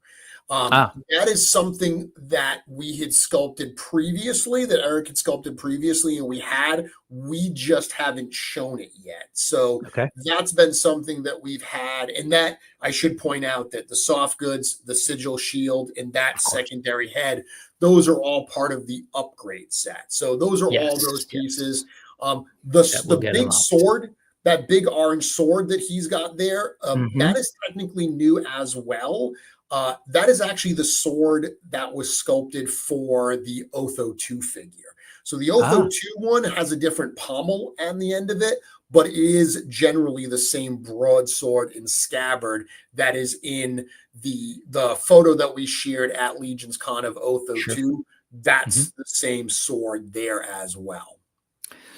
That is something that we had sculpted previously, that Eric had sculpted previously, and we just haven't shown it yet. So that's been something that we've had. And that, I should point out that the soft goods, the sigil shield, and that secondary head, those are all part of the upgrade set. So those are all those pieces. The big sword, that big orange sword that he's got there, that is technically new as well. That is actually the sword that was sculpted for the Otho 2 figure. So the Otho 2 one has a different pommel on the end of it, but it is generally the same broadsword and scabbard that is in the photo that we shared at Legions Con of Otho 2. That's the same sword there as well.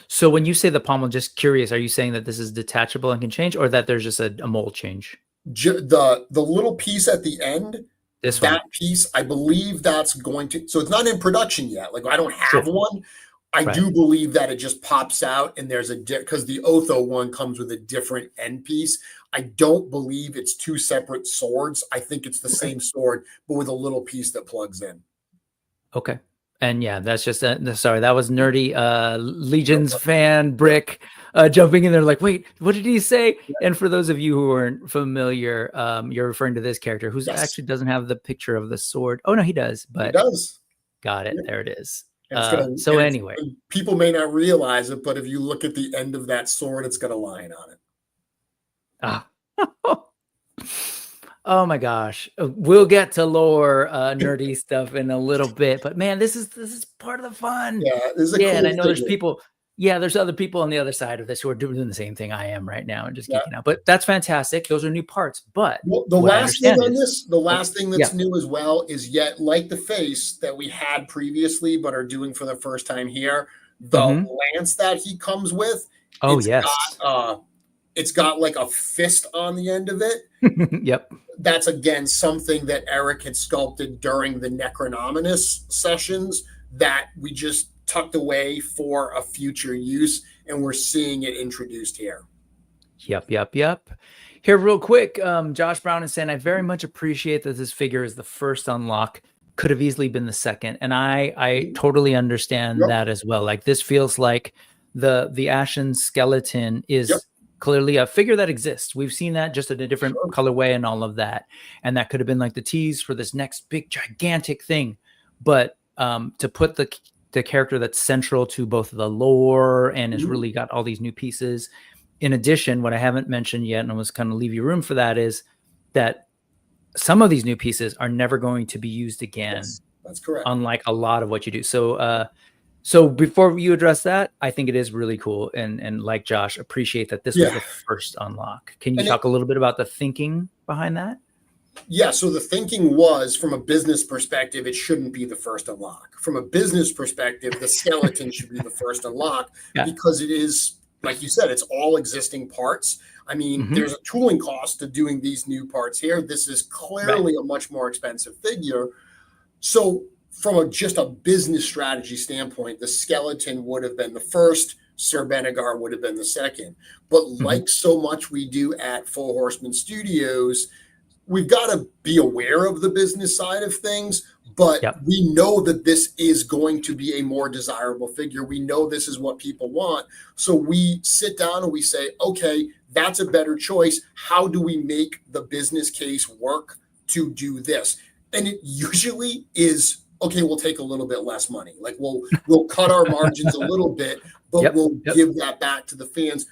So when you say the pommel, just curious, are you saying that this is detachable and can change, or that there's just a mold change? The little piece at the end, piece, I believe that's going to, so it's not in production yet. Like, I don't have one. I do believe that it just pops out, and there's because the Otho one comes with a different end piece. I don't believe it's two separate swords. I think it's the same sword, but with a little piece that plugs in. Okay. And that's just sorry, that was nerdy Legions fan Brick jumping in there like, wait, what did he say? And for those of you who aren't familiar, you're referring to this character who actually doesn't have the picture of the sword. Oh no, he does, but he does. Got it. There it is. So anyway, people may not realize it, but if you look at the end of that sword, it's got a lion on it. Oh my gosh, we'll get to lore nerdy stuff in a little bit, but man, this is part of the fun. Cool, and I know there's people. There's other people on the other side of this who are doing the same thing I am right now and just geeking out. But that's fantastic. Those are new parts. But the last thing on this, the last thing that's new as well is yet like the face that we had previously, but are doing for the first time here. The lance that he comes with. It's got like a fist on the end of it. That's again something that Eric had sculpted during the Necronominus sessions that we just tucked away for a future use, and we're seeing it introduced here. Yep. Here, real quick, Josh Brown is saying, I very much appreciate that this figure is the first unlock. Could have easily been the second. And I totally understand that as well. Like, this feels like the Ashen skeleton is clearly a figure that exists. We've seen that just in a different colorway and all of that. And that could have been like the tease for this next big, gigantic thing. But to put the character that's central to both the lore and has really got all these new pieces. In addition, what I haven't mentioned yet, and I was kind of leave you room for that, is that some of these new pieces are never going to be used again. Yes, that's correct. Unlike a lot of what you do. So before you address that, I think it is really cool. And like Josh, appreciate that this was the first unlock. Can you talk a little bit about the thinking behind that? Yeah, so the thinking was, from a business perspective, it shouldn't be the first unlock. From a business perspective, the skeleton should be the first unlock because it is, like you said, it's all existing parts. I mean, there's a tooling cost to doing these new parts here. This is clearly a much more expensive figure. So from just a business strategy standpoint, the skeleton would have been the first, Sir Benegar would have been the second. But like so much we do at Four Horsemen Studios, we've got to be aware of the business side of things, but we know that this is going to be a more desirable figure. We know this is what people want. So we sit down and we say, okay, that's a better choice. How do we make the business case work to do this? And it usually is, okay, we'll take a little bit less money. Like we'll cut our margins a little bit, but we'll give that back to the fans,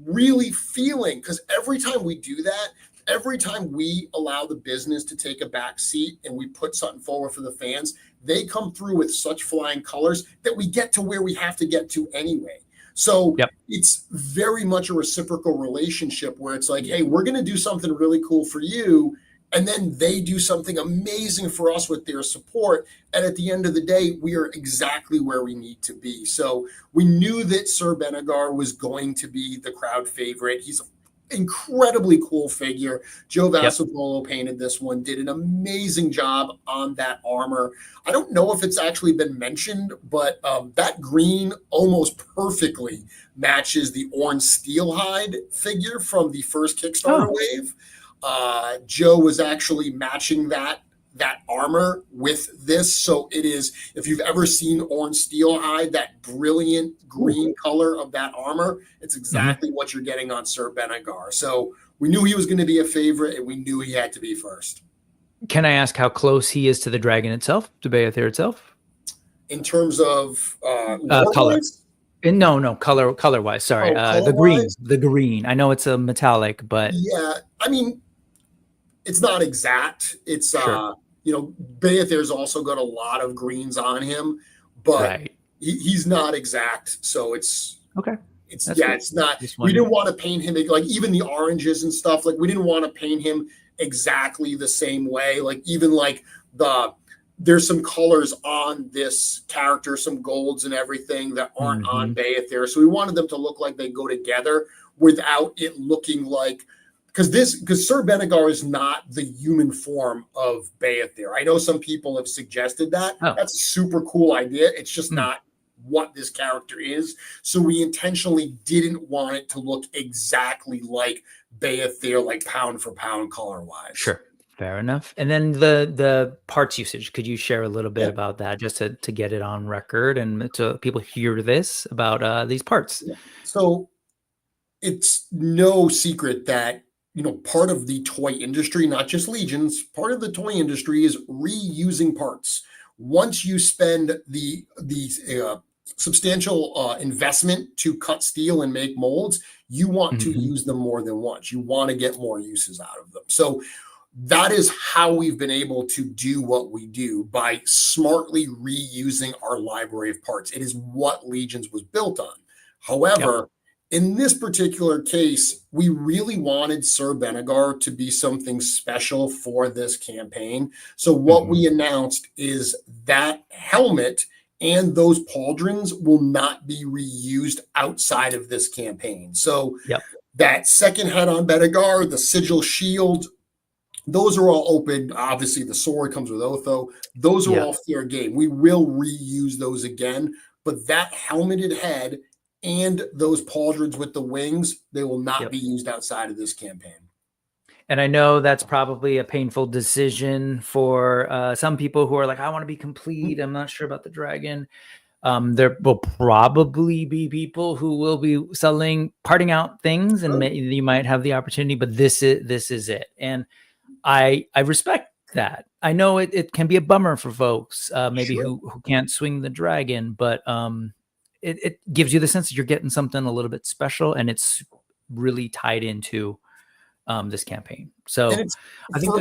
really feeling, because every time we do that, every time we allow the business to take a back seat and we put something forward for the fans, they come through with such flying colors that we get to where we have to get to anyway. So it's very much a reciprocal relationship where it's like, hey, we're going to do something really cool for you. And then they do something amazing for us with their support. And at the end of the day, we are exactly where we need to be. So we knew that Sir Benegar was going to be the crowd favorite. He's an incredibly cool figure. Joe Vasopolo painted this one, did an amazing job on that armor. I don't know if it's actually been mentioned, but that green almost perfectly matches the orange steelhide figure from the first Kickstarter wave. Joe was actually matching that armor with this. So it is, if you've ever seen orange steelhide, that brilliant green color of that armor, it's exactly what you're getting on Sir Benegar. So we knew he was going to be a favorite, and we knew he had to be first. Can I ask how close he is to the dragon itself, to Beyithirr itself? In terms of color. No, color wise. Sorry. The green. I know it's a metallic, but yeah, I mean, it's not exact. It's Beyithirr's also got a lot of greens on him, but he's not exact. So it's okay. It's it's not. We didn't want to paint him like even the oranges and stuff. Like we didn't want to paint him exactly the same way. Like even like there's some colors on this character, some golds and everything that aren't on Beyithirr. So we wanted them to look like they go together without it looking like. Because Sir Benegar is not the human form of Beyithirr. I know some people have suggested that. That's a super cool idea. It's just not what this character is. So we intentionally didn't want it to look exactly like Beyithirr, like pound for pound color wise. Sure. Fair enough. And then the parts usage, could you share a little bit about that just to get it on record and to people hear this about these parts? Yeah. So it's no secret that part of the toy industry, not just Legions, part of the toy industry is reusing parts. Once you spend the substantial investment to cut steel and make molds, you want to use them more than once. You want to get more uses out of them. So that is how we've been able to do what we do, by smartly reusing our library of parts. It is what Legions was built on. However, in this particular case, we really wanted Sir Benegar to be something special for this campaign. So what we announced is that helmet and those pauldrons will not be reused outside of this campaign. So that second head on Benegar, the sigil shield, those are all open. Obviously, the sword comes with Otho. Those are all fair game. We will reuse those again. but that helmeted head and those pauldrons with the wings, they will not be used outside of this campaign. And I know that's probably a painful decision for some people who are like, I want to be complete. I'm not sure about the dragon. There will probably be people who will be parting out things, and you might have the opportunity, but this is it. And I respect that. I know it can be a bummer for folks, maybe who can't swing the dragon, but it gives you the sense that you're getting something a little bit special, and it's really tied into this campaign. So I think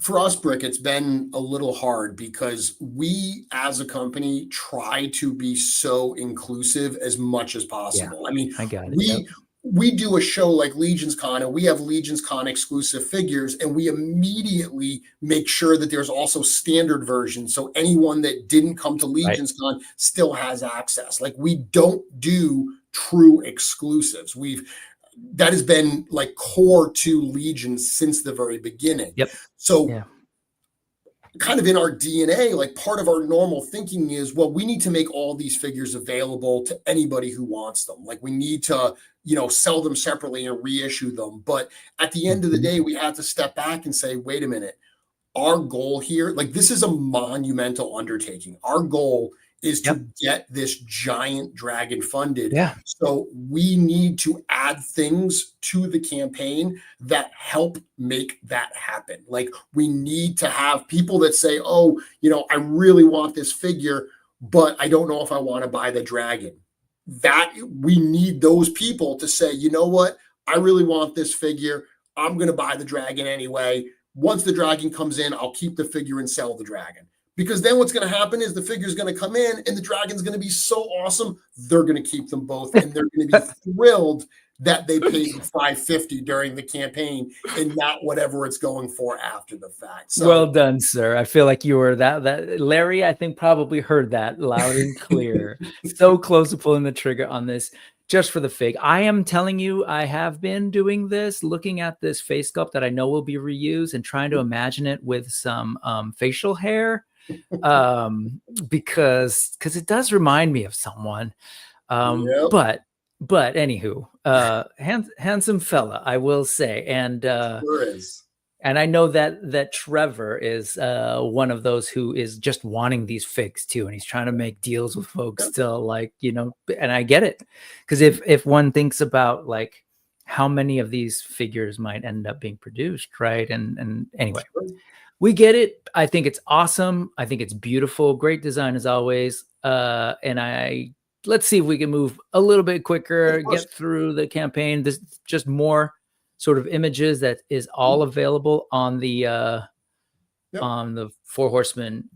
for us, Brick, it's been a little hard because we as a company try to be so inclusive as much as possible. I mean, I got it. We do a show like Legions Con, and we have Legions Con exclusive figures, and we immediately make sure that there's also standard versions. So anyone that didn't come to Legions Con still has access. Like, we don't do true exclusives. That has been like core to Legions since the very beginning. So kind of in our DNA, like part of our normal thinking is, well, we need to make all these figures available to anybody who wants them. Like, we need to, sell them separately and reissue them. But at the end of the day, we had to step back and say, wait a minute, our goal here, like, this is a monumental undertaking. Our goal is to get this giant dragon funded. So we need to add things to the campaign that help make that happen. Like, we need to have people that say, oh, I really want this figure, but I don't know if I want to buy the dragon. That we need those people to say, you know what? I really want this figure. I'm going to buy the dragon anyway. Once the dragon comes in, I'll keep the figure and sell the dragon. Because then what's going to happen is the figure's going to come in and the dragon's going to be so awesome, they're going to keep them both, and they're going to be thrilled that they paid $550 during the campaign and not whatever it's going for after the fact. So, well done, sir. I feel like you were that Larry, I think, probably heard that loud and clear. So close to pulling the trigger on this just for the fig. I am telling you, I have been doing this, looking at this face sculpt that I know will be reused and trying to imagine it with some facial hair. Because it does remind me of someone. But anywho, handsome fella, I will say. And sure is. And I know that Trevor is one of those who is just wanting these figs too, and he's trying to make deals with folks still, like, and I get it, because if one thinks about like how many of these figures might end up being produced, right? And anyway. We get it. I think it's awesome. I think it's beautiful. Great design as always. And let's see if we can move a little bit quicker, get through the campaign. There's just more sort of images that is all available on the Four Horsemen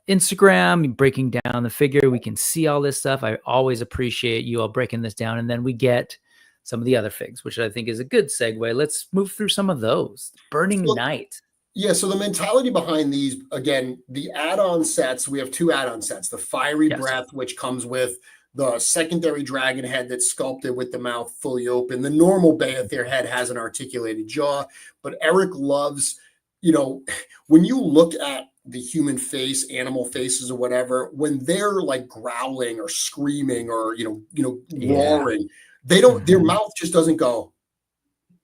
Instagram, breaking down the figure. We can see all this stuff. I always appreciate you all breaking this down. And then we get some of the other figs, which I think is a good segue. Let's move through some of those. Burning Night. Yeah, so the mentality behind these, again, the add-on sets, we have two add-on sets. The Fiery Breath, which comes with the secondary dragon head that's sculpted with the mouth fully open. The normal Beyithirr head has an articulated jaw, but Eric loves, when you look at the human face, animal faces or whatever, when they're like growling or screaming or, roaring, they don't, their mouth just doesn't go.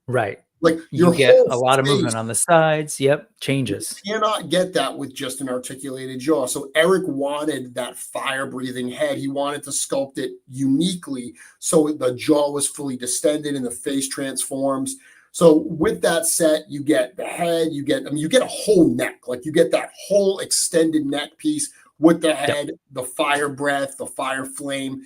Right. Like, you get a lot of movement on the sides. Changes. You cannot get that with just an articulated jaw. So Eric wanted that fire-breathing head. He wanted to sculpt it uniquely so the jaw was fully distended and the face transforms. So with that set, you get the head, you get a whole neck. Like, you get that whole extended neck piece with the head, the fire breath, the fire flame.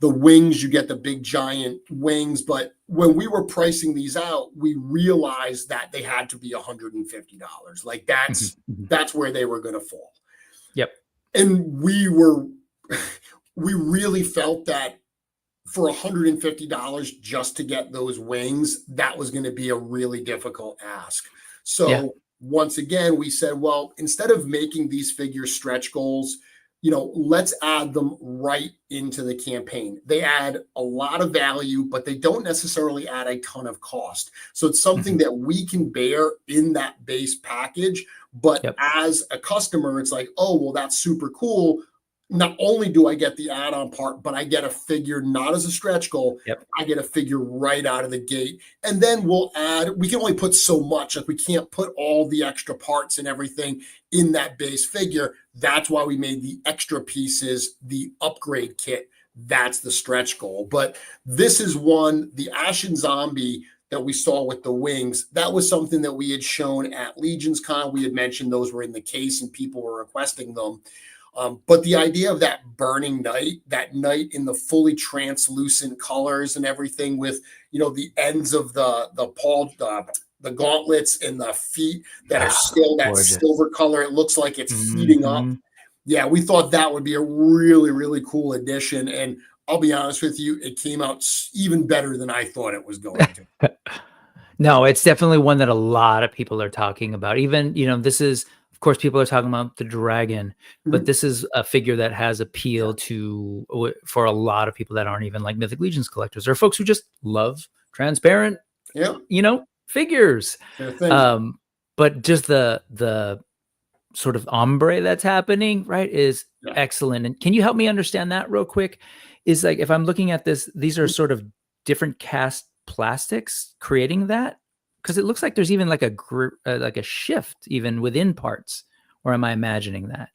The wings, you get the big giant wings. But when we were pricing these out, we realized that they had to be $150. Like, that's where they were going to fall. And we really felt that for $150 just to get those wings, that was going to be a really difficult ask. So once again, we said, well, instead of making these figures stretch goals, let's add them right into the campaign. They add a lot of value, but they don't necessarily add a ton of cost. So it's something that we can bear in that base package. But as a customer, it's like, oh, well, that's super cool. not only do I get the add-on part, but I get a figure not as a stretch goal. Yep. I get a figure right out of the gate. And then we'll add, we can only put so much, like we can't put all the extra parts and everything in that base figure. That's why we made the extra pieces, the upgrade kit. That's the stretch goal. But this is one, the Ashen Zombie that we saw with the wings. That was something that we had shown at Legions Con. We had mentioned those were in the case and people were requesting them. But the idea of that burning knight, that knight in the fully translucent colors and everything with, the ends of the gauntlets and the feet that are still that gorgeous. silver color. It looks like it's heating up. Yeah, we thought that would be a really, really cool addition. And I'll be honest with you, it came out even better than I thought it was going to. No, it's definitely one that a lot of people are talking about. Even, this is, of course, people are talking about the dragon, but this is a figure that has appeal for a lot of people that aren't even like Mythic Legions collectors or folks who just love transparent, figures. But just the sort of ombre that's happening, right, is excellent. And can you help me understand that real quick? Is like, if I'm looking at this, these are sort of different cast plastics creating that? Because it looks like there's even like a shift even within parts, or am I imagining that?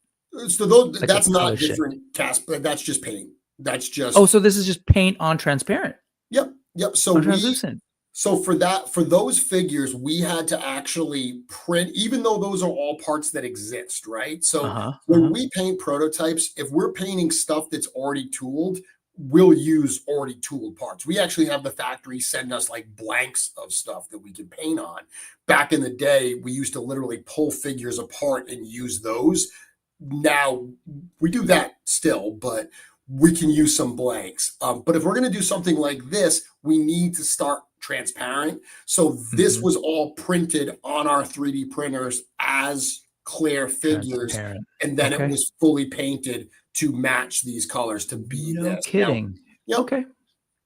So that's not different cast, but that's just paint. That's just so this is just paint on transparent. Yep. So translucent. So for those figures, we had to actually print, even though those are all parts that exist, right? So when we paint prototypes, if we're painting stuff that's already tooled, we'll use already tooled parts. We actually have the factory send us like blanks of stuff that we can paint on. Back in the day, we used to literally pull figures apart and use those. Now we do that still, but we can use some blanks. But if we're going to do something like this, we need to start transparent. So this was all printed on our 3D printers as clear figures, and then it was fully painted to match these colors to be no kidding. Now, okay.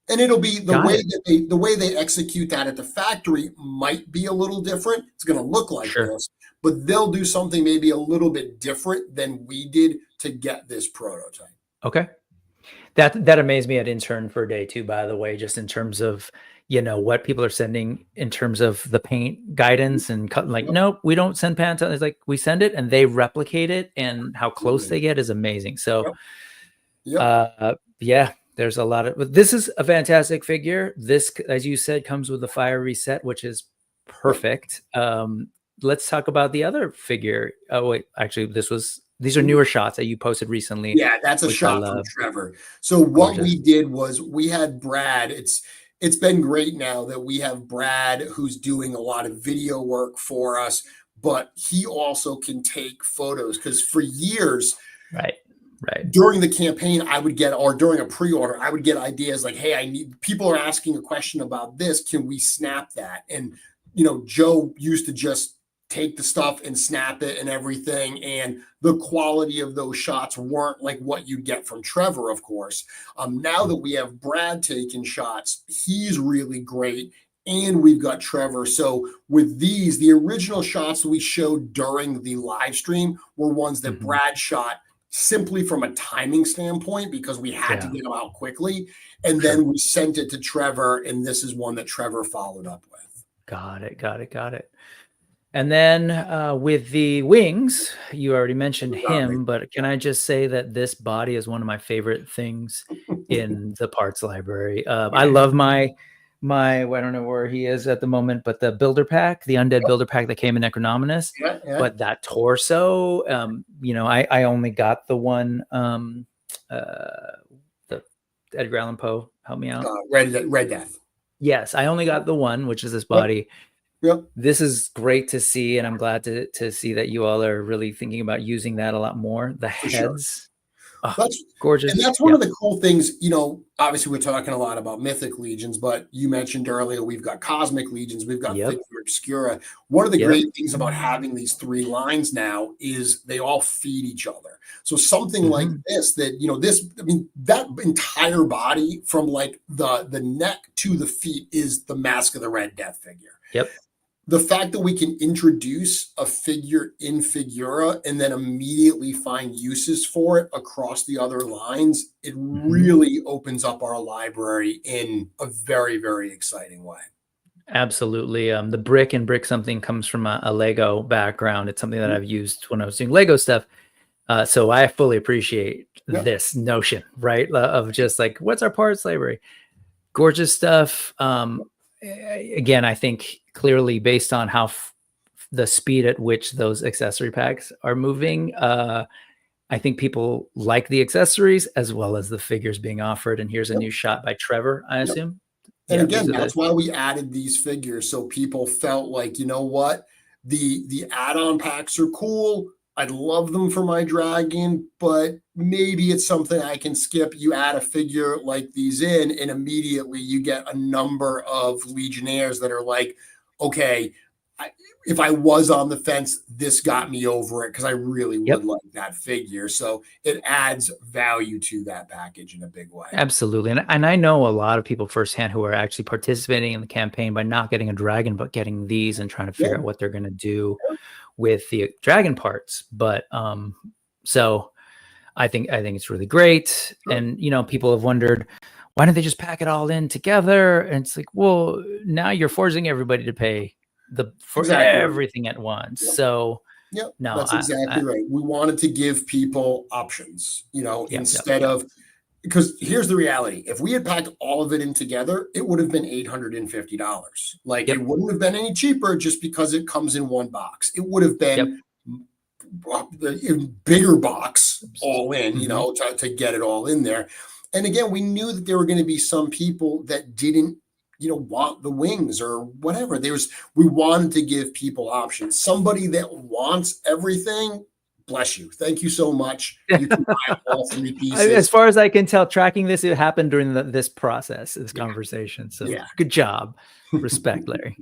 And it'll be the way they execute that at the factory might be a little different. It's going to look like this, but they'll do something maybe a little bit different than we did to get this prototype. Okay. That amazed me at Intern for Day 2, by the way, just in terms of, what people are sending in terms of the paint guidance and nope, we don't send Pantone. It's like we send it and they replicate it, and how close they get is amazing. So there's a lot of, this is a fantastic figure. This, as you said, comes with the fire reset, which is perfect. Let's talk about the other figure. Oh wait, actually these are newer shots that you posted recently. Yeah, that's a shot from Trevor. So what we did was we had Brad. It's been great now that we have Brad, who's doing a lot of video work for us, but he also can take photos, because for years, right, during the campaign, I would get, or during a pre-order, I would get ideas like, hey, people are asking a question about this. Can we snap that? And, Joe used to just take the stuff and snap it and everything. And the quality of those shots weren't like what you get from Trevor, of course. Now that we have Brad taking shots, he's really great. And we've got Trevor. So with these, the original shots we showed during the live stream were ones that Brad shot simply from a timing standpoint, because we had to get them out quickly. And then we sent it to Trevor. And this is one that Trevor followed up with. Got it. And then with the wings, you already mentioned him, but can I just say that this body is one of my favorite things in the parts library. I love my I don't know where he is at the moment, but the builder pack, the undead builder pack that came in Necronominus. But that torso, I only got the one, the Edgar Allan Poe, help me out. Red Death. Yes, I only got the one, which is this body. This is great to see, and I'm glad to see that you all are really thinking about using that a lot more. The heads, that's gorgeous, and that's one of the cool things. Obviously, we're talking a lot about Mythic Legions, but you mentioned earlier we've got Cosmic Legions, we've got Figure Obscura. One of the great things about having these three lines now is they all feed each other. So something like this, that entire body from like the neck to the feet is the Mask of the Red Death figure. the fact that we can introduce a figure in Figura and then immediately find uses for it across the other lines, it really opens up our library in a very, very exciting way. Absolutely. The brick and Brick Something comes from a Lego background. It's something that I've used when I was doing Lego stuff. So I fully appreciate this notion, right? Of just like, what's our parts library? Gorgeous stuff. Again, I think clearly based on how the speed at which those accessory packs are moving, I think people like the accessories as well as the figures being offered. And here's a new shot by Trevor, I assume. And again, that's why we added these figures. So people felt like, you know what, the add-on packs are cool. I'd love them for my dragon, but maybe it's something I can skip. You add a figure like these in, and immediately you get a number of Legionnaires that are like, okay, if I was on the fence, this got me over it because I really would like that figure. So it adds value to that package in a big way. Absolutely. And I know a lot of people firsthand who are actually participating in the campaign by not getting a dragon, but getting these and trying to figure out what they're going to do with the dragon parts. But so I think it's really great. And, you know, people have wondered, why don't they just pack it all in together? And it's like, well, now you're forcing everybody to pay for everything at once. So no, that's exactly right. We wanted to give people options, you know, instead of, because here's the reality. If we had packed all of it in together, it would have been $850. Like it wouldn't have been any cheaper just because it comes in one box. It would have been a bigger box all in, you know, to get it all in there. And again, we knew that there were going to be some people that didn't, you know, want the wings or whatever. We wanted to give people options. Somebody that wants everything, bless you. Thank you so much. You can buy all 3 pieces. As far as I can tell, tracking this, it happened during this process, this conversation. So good job. Respect, Larry.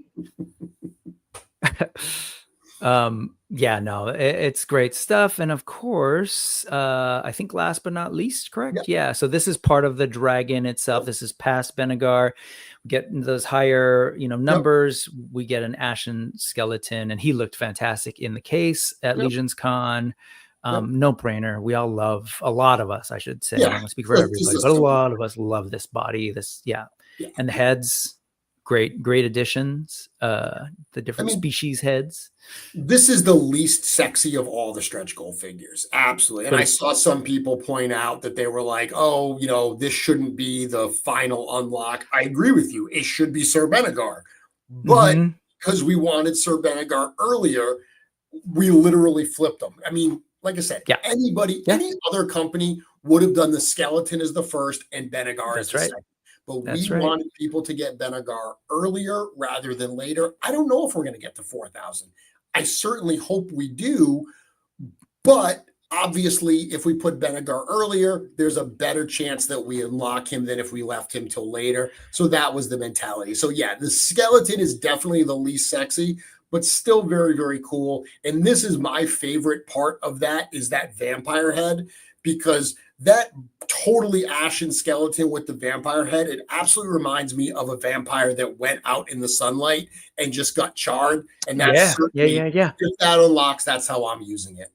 No, it's great stuff. And of course, I think last but not least, correct? Yeah. So this is part of the dragon itself. This is past Benegar. We get those higher, you know, numbers. We get an ashen skeleton, and he looked fantastic in the case at Legion's Con. No brainer. We all love, a lot of us, I should say. I don't want to speak for everybody, but a lot of us love this body. And the heads. Great additions. The different species heads. This is the least sexy of all the stretch goal figures. Absolutely. And I saw some people point out that they were like, oh, you know, this shouldn't be the final unlock. I agree with you. It should be Sir Benegar. But because we wanted Sir Benegar earlier, we literally flipped them. I mean, like I said, any other company would have done the skeleton as the first and Benegar as the second. But we wanted people to get Benegar earlier rather than later. I don't know if we're going to get to 4,000. I certainly hope we do. But obviously, if we put Benegar earlier, there's a better chance that we unlock him than if we left him till later. So that was the mentality. So yeah, the skeleton is definitely the least sexy, but still very, very cool. And this is my favorite part of that, is that vampire head, because that totally ashen skeleton with the vampire head, it absolutely reminds me of a vampire that went out in the sunlight and just got charred. And that's if that unlocks, that's how I'm using it.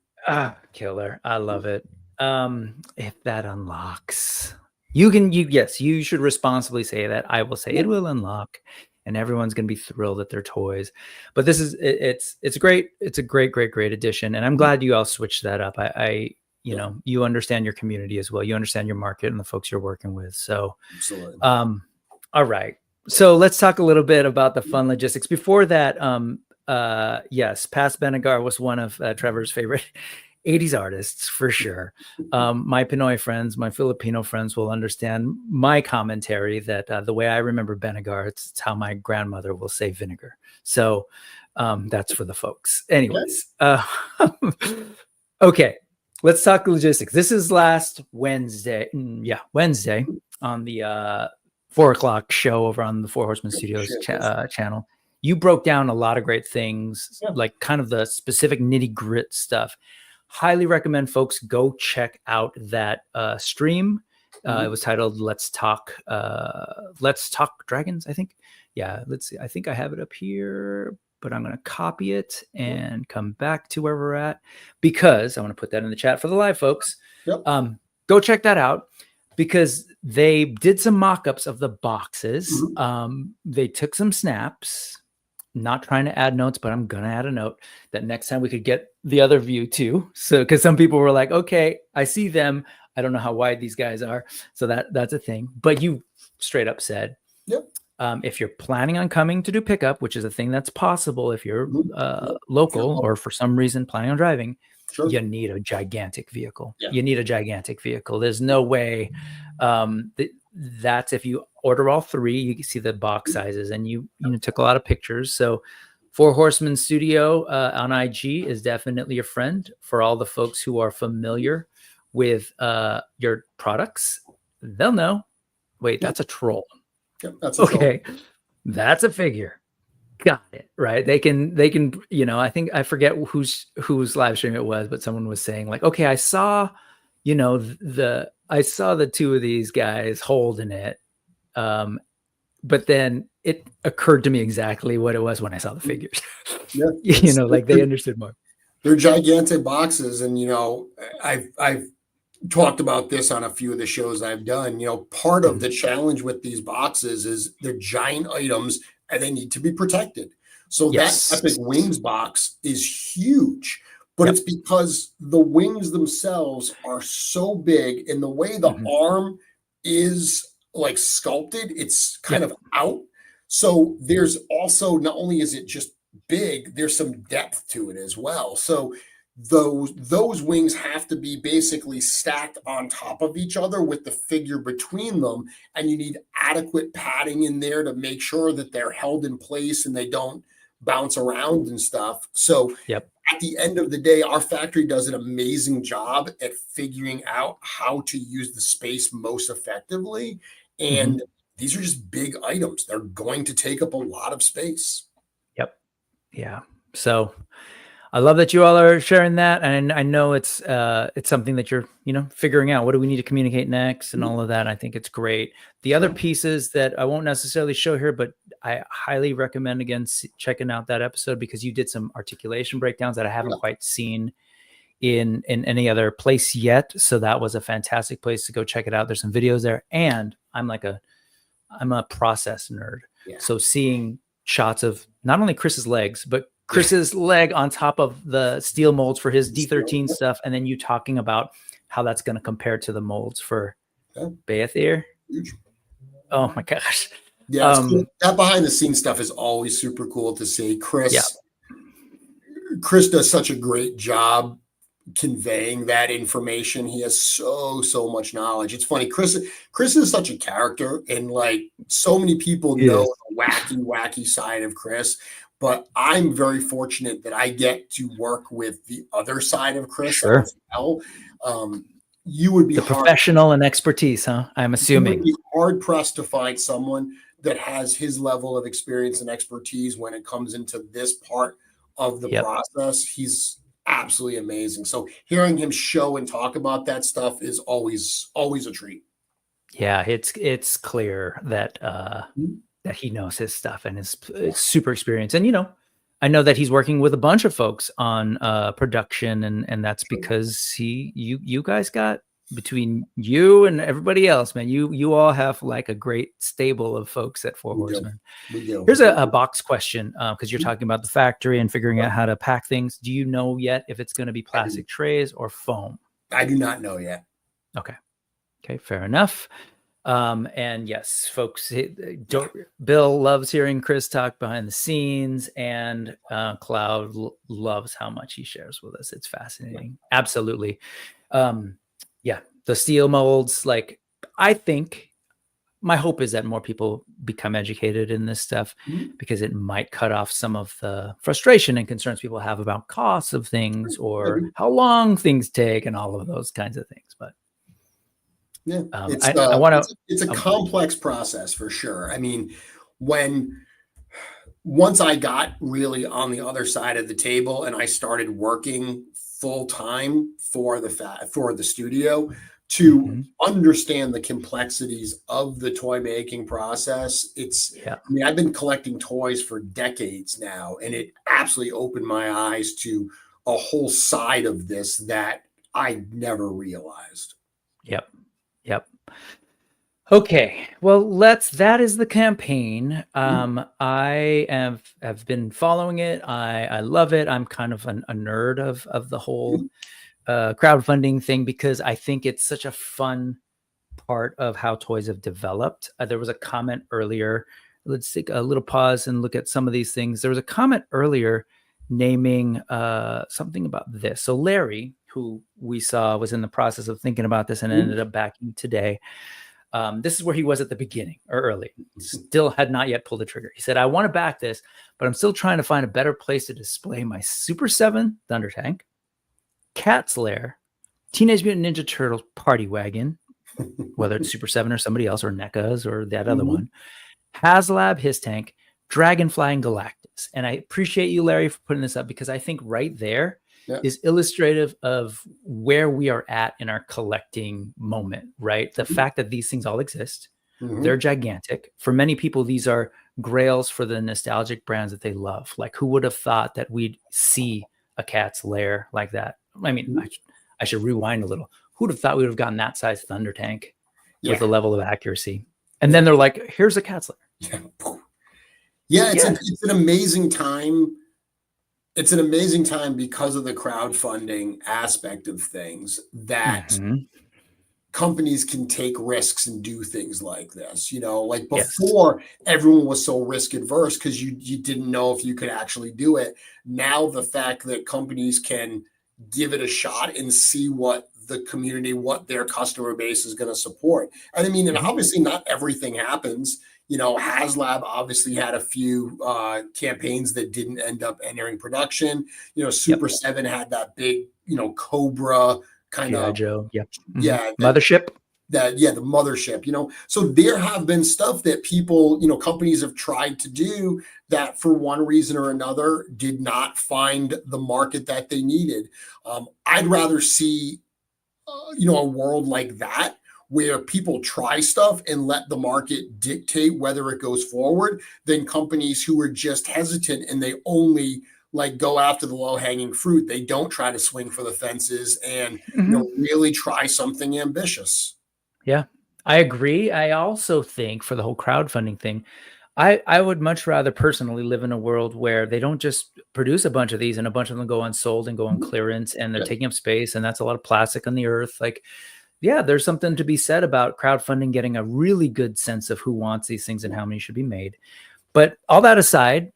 Killer. I love it. If that unlocks, you should responsibly say that. I will say it will unlock, and everyone's going to be thrilled at their toys. But this is, it's a great addition. And I'm glad you all switched that up. You know, you understand your community as well. You understand your market and the folks you're working with. So, absolutely. All right. So let's talk a little bit about the fun logistics. Before that, yes, Past Benegar was one of Trevor's favorite 80s artists for sure. My Pinoy friends, my Filipino friends will understand my commentary that the way I remember Benegar, it's how my grandmother will say vinegar. So that's for the folks. Anyways, okay. Let's talk logistics. This is last Wednesday. Wednesday on the 4 o'clock show over on the Four Horsemen Studios channel. You broke down a lot of great things, like kind of the specific nitty grit stuff. Highly recommend folks go check out that stream. It was titled Let's Talk Dragons, I think. Yeah, let's see. I think I have it up here. but I'm going to copy it and come back to where we're at, because I want to put that in the chat for the live folks. Yep. Go check that out, because they did some mock-ups of the boxes. They took some snaps. Not trying to add notes, but I'm going to add a note that next time we could get the other view too. So, because some people were like, okay, I see them. I don't know how wide these guys are. So that's a thing. But you straight up said, yep. If you're planning on coming to do pickup, which is a thing that's possible if you're local or for some reason planning on driving, you need a gigantic vehicle. Yeah. You need a gigantic vehicle. There's no way that's if you order all three, you can see the box sizes, and you took a lot of pictures. So Four Horsemen Studio on IG is definitely a friend for all the folks who are familiar with your products. They'll know. Wait, that's a troll. Yep, that's a troll. That's a figure. Got it. Right. They can, I think I forget whose live stream it was, but someone was saying like, okay, I saw, I saw the two of these guys holding it. But then it occurred to me exactly what it was when I saw the figures. Yeah, like they understood more. They're gigantic boxes. And, I've talked about this on a few of the shows I've done. Part of the challenge with these boxes is they're giant items and they need to be protected. So that Epic Wings box is huge. But it's because the wings themselves are so big, and the way the arm is like sculpted, it's kind of out. So there's also, not only is it just big, there's some depth to it as well. So those wings have to be basically stacked on top of each other with the figure between them. And you need adequate padding in there to make sure that they're held in place and they don't bounce around and stuff. So at the end of the day, our factory does an amazing job at figuring out how to use the space most effectively. And these are just big items. They're going to take up a lot of space. Yep. Yeah. So I love that you all are sharing that. And I know it's something that you're, figuring out. What do we need to communicate next and all of that. I think it's great. The other pieces that I won't necessarily show here, but I highly recommend, again, checking out that episode, because you did some articulation breakdowns that I haven't quite seen in any other place yet. So that was a fantastic place to go check it out. There's some videos there. And I'm a process nerd. Yeah. So seeing shots of not only Chris's legs, but Chris's leg on top of the steel molds for his D13 stuff. And then you talking about how that's going to compare to the molds for Beyithirr. Oh my gosh. Yeah. Cool. That behind the scenes stuff is always super cool to see. Chris does such a great job conveying that information. He has so much knowledge. It's funny. Chris is such a character, and like so many people know the wacky side of Chris. But I'm very fortunate that I get to work with the other side of Chris as well. You would be the professional and expertise, huh? I'm assuming. You would be hard pressed to find someone that has his level of experience and expertise when it comes into this part of the process. He's absolutely amazing. So hearing him show and talk about that stuff is always a treat. Yeah, it's clear that that he knows his stuff and is super experienced. And, I know that he's working with a bunch of folks on production, and that's because you guys got, between you and everybody else, man, you all have like a great stable of folks at Four Horsemen. Here's a box question, because you're talking about the factory and figuring out how to pack things. Do you know yet if it's going to be plastic trays or foam? I do not know yet. Okay, fair enough. And yes, folks, Bill loves hearing Chris talk behind the scenes, and Cloud loves how much he shares with us. It's fascinating. Absolutely. The steel molds, like, I think my hope is that more people become educated in this stuff, because it might cut off some of the frustration and concerns people have about costs of things or how long things take and all of those kinds of things. But it's a complex process for sure. I mean, once I got really on the other side of the table and I started working full time for the studio, to understand the complexities of the toy making process. I mean, I've been collecting toys for decades now, and it absolutely opened my eyes to a whole side of this that I never realized. Yep. Okay, well, that is the campaign. I have been following it. I love it. I'm kind of a nerd of the whole crowdfunding thing, because I think it's such a fun part of how toys have developed. There was a comment earlier. Let's take a little pause and look at some of these things. There was a comment earlier naming something about this. So Larry, who we saw was in the process of thinking about this and ended up backing today. This is where he was at the beginning or early. Still had not yet pulled the trigger. He said, I want to back this, but I'm still trying to find a better place to display my Super 7 Thunder Tank, Cat's Lair, Teenage Mutant Ninja Turtles Party Wagon, whether it's Super 7 or somebody else, or NECA's or that other one, HasLab, his tank, Dragonfly, and Galactus. And I appreciate you, Larry, for putting this up, because I think right there is illustrative of where we are at in our collecting moment, right? The fact that these things all exist, they're gigantic. For many people, these are grails for the nostalgic brands that they love. Like, who would have thought that we'd see a Cat's Lair like that? I mean, I should rewind a little. Who would have thought we would have gotten that size Thunder Tank with a level of accuracy? And then they're like, here's a Cat's Lair. It's an amazing time. It's an amazing time because of the crowdfunding aspect of things, that companies can take risks and do things like this. You know, like before, everyone was so risk adverse because you didn't know if you could actually do it. Now the fact that companies can give it a shot and see what the community, what their customer base is going to support. And I mean, and obviously not everything happens. You know, HasLab obviously had a few campaigns that didn't end up entering production. You know, Super 7 had that big, you know, Cobra kind of mothership. The mothership, you know. So there have been stuff that people, you know, companies have tried to do that for one reason or another did not find the market that they needed. I'd rather see, you know, a world like that, where people try stuff and let the market dictate whether it goes forward, than companies who are just hesitant and they only like go after the low hanging fruit. They don't try to swing for the fences and you know, really try something ambitious. Yeah, I agree. I also think for the whole crowdfunding thing, I would much rather personally live in a world where they don't just produce a bunch of these and a bunch of them go unsold and go on clearance and they're taking up space, and that's a lot of plastic on the earth. Like, yeah, there's something to be said about crowdfunding getting a really good sense of who wants these things and how many should be made. But all that aside,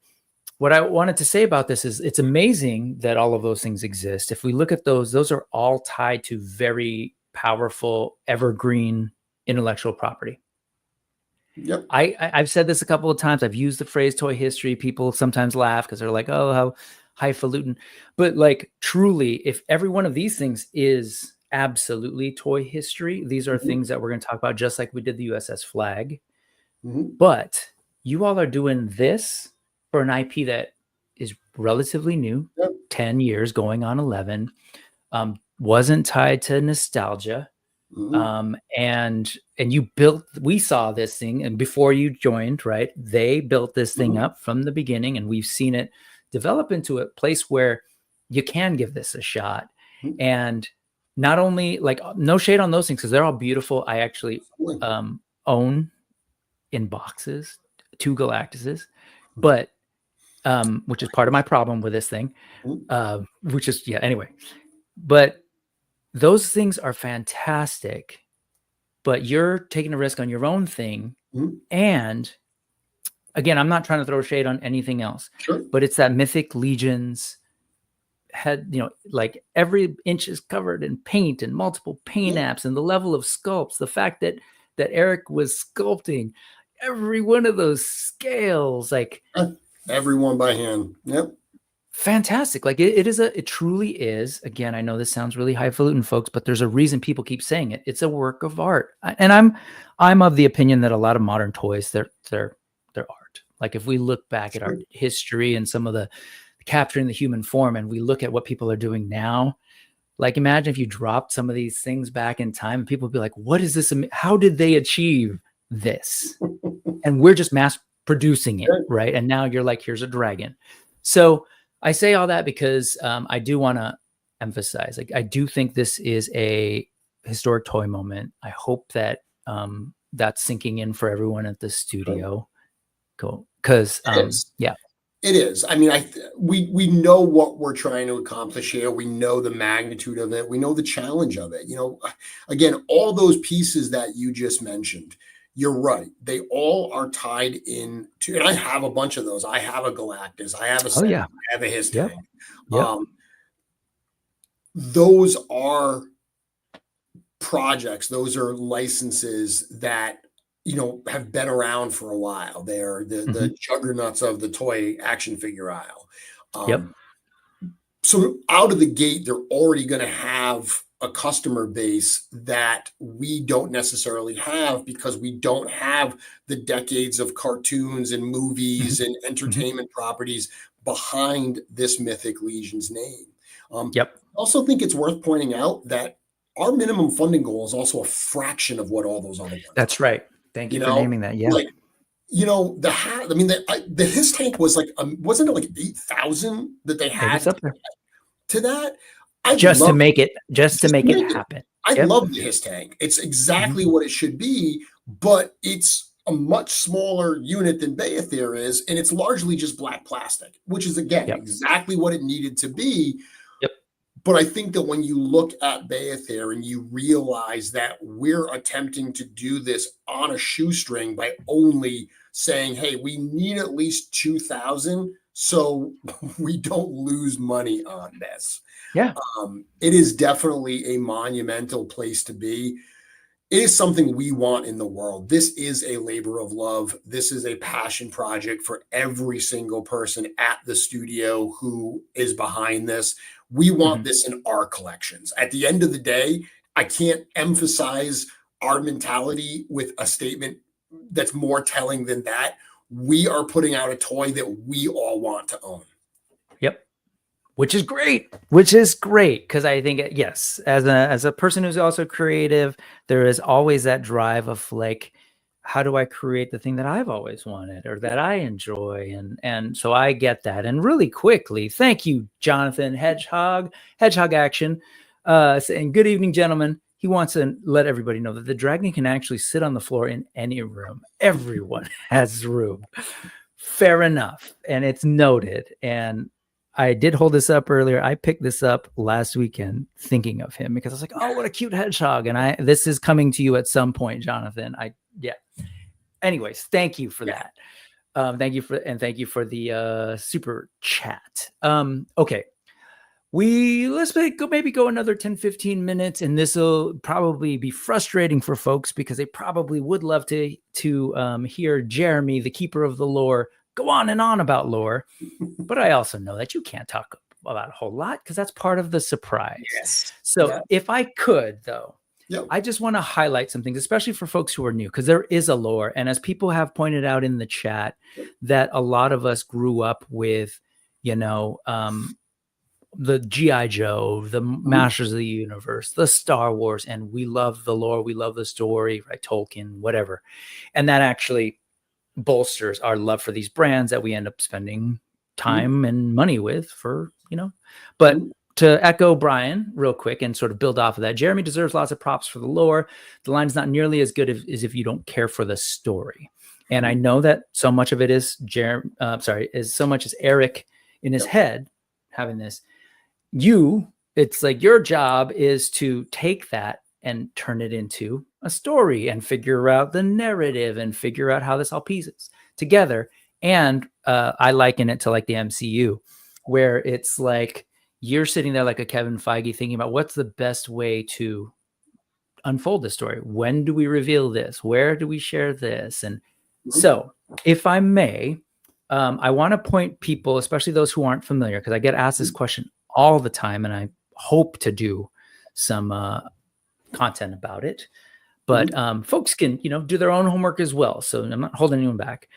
what I wanted to say about this is it's amazing that all of those things exist. If we look at those are all tied to very powerful, evergreen intellectual property. Yep. I've said this a couple of times. I've used the phrase toy history. People sometimes laugh because they're like, oh, how highfalutin. But like, truly, if every one of these things is absolutely toy history, these are things that we're going to talk about, just like we did the USS Flag. But you all are doing this for an IP that is relatively new, 10 years going on 11, wasn't tied to nostalgia. And you we saw this thing, and before you joined, right, they built this thing up from the beginning, and we've seen it develop into a place where you can give this a shot. And not only, like, no shade on those things, because they're all beautiful. I actually own in boxes 2 Galactuses, but which is part of my problem with this thing, which is anyway. But those things are fantastic, but you're taking a risk on your own thing. And again, I'm not trying to throw shade on anything else, but it's that Mythic Legions had, you know, like every inch is covered in paint and multiple paint apps, and the level of sculpts, the fact that Eric was sculpting every one of those scales, like everyone by hand. Fantastic. Like it truly is. Again, I know this sounds really highfalutin, folks, but there's a reason people keep saying it. It's a work of art. And I'm of the opinion that a lot of modern toys, they're art. Like, if we look back at our history and some of the capturing the human form, and we look at what people are doing now, Like, imagine if you dropped some of these things back in time and people would be like, what is this? How did they achieve this? And we're just mass producing it, right? And now you're like, here's a dragon. So I say all that because I do want to emphasize, like, I do think this is a historic toy moment. I hope that that's sinking in for everyone at the studio. Cool. Because yeah. It is. I mean, we know what we're trying to accomplish here. We know the magnitude of it. We know the challenge of it. You know, again, all those pieces that you just mentioned, you're right. They all are tied in to, and I have a bunch of those. I have a Galactus. I have a Senate, I have a His Tank. Yep. Those are projects. Those are licenses that, you know, have been around for a while. They're the juggernauts of the toy action figure aisle. So out of the gate, they're already going to have a customer base that we don't necessarily have because we don't have the decades of cartoons and movies and entertainment properties behind this Mythic Legions name. I also think it's worth pointing out that our minimum funding goal is also a fraction of what all those other ones are. That's right. Thank you for naming that. Yeah. Like, you know, the His Tank was like, wasn't it like 8,000 that they had to that? Just to make it happen. I love the His Tank. It's exactly what it should be, but it's a much smaller unit than Beyithirr is, and it's largely just black plastic, which is, again, exactly what it needed to be. But I think that when you look at Beyithirr and you realize that we're attempting to do this on a shoestring by only saying, hey, we need at least 2,000 so we don't lose money on this. Yeah. It is definitely a monumental place to be. It is something we want in the world. This is a labor of love. This is a passion project for every single person at the studio who is behind this. We want this in our collections. At the end of the day, I can't emphasize our mentality with a statement that's more telling than that. We are putting out a toy that we all want to own. Yep. Which is great. Because I think, yes, as a person who's also creative, there is always that drive of like, how do I create the thing that I've always wanted or that I enjoy? And so I get that. And really quickly, thank you, Jonathan Hedgehog Action. And good evening, gentlemen. He wants to let everybody know that the dragon can actually sit on the floor in any room. Everyone has room. Fair enough. And it's noted. And I did hold this up earlier. I picked this up last weekend thinking of him because I was like, oh, what a cute hedgehog. And this is coming to you at some point, Jonathan. Anyways, thank you for that. Thank you for the super chat. Okay. Let's maybe go another 10, 15 minutes, and this will probably be frustrating for folks because they probably would love to hear Jeremy, the keeper of the lore, go on and on about lore. But I also know that you can't talk about a whole lot because that's part of the surprise. Yes. So if I could, though, I just want to highlight some things, especially for folks who are new, because there is a lore. And as people have pointed out in the chat, that a lot of us grew up with, the G.I. Joe, the Masters of the Universe, the Star Wars, and we love the lore, we love the story, right? Tolkien, whatever. And that actually bolsters our love for these brands that we end up spending time and money with but to echo Brian real quick and sort of build off of that, Jeremy deserves lots of props for the lore. The line's not nearly as good as if you don't care for the story. And I know that so much of it is so much as Eric in his head having this. It's like your job is to take that and turn it into a story and figure out the narrative and figure out how this all pieces together. And I liken it to like the MCU, where it's like you're sitting there like a Kevin Feige thinking about what's the best way to unfold the story. When do we reveal this? Where do we share this? And so if I may, I want to point people, especially those who aren't familiar, because I get asked this question all the time, and I hope to do some content about it. But folks can, do their own homework as well. So I'm not holding anyone back.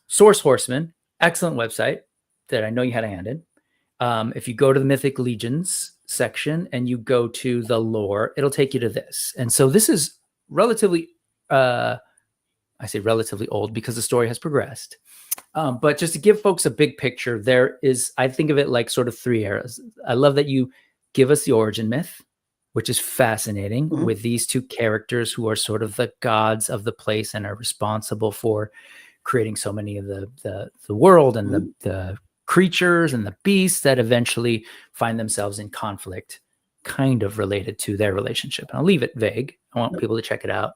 Four Horsemen, excellent website that I know you had a hand in. If you go to the Mythic Legions section and you go to the lore, it'll take you to this. And so this is relatively, I say relatively old because the story has progressed. But just to give folks a big picture, there is, I think of it like sort of 3 eras. I love that you give us the origin myth, which is fascinating, with these 2 characters who are sort of the gods of the place and are responsible for creating so many of the world and the creatures and the beasts that eventually find themselves in conflict, kind of related to their relationship. And I'll leave it vague. I want people to check it out.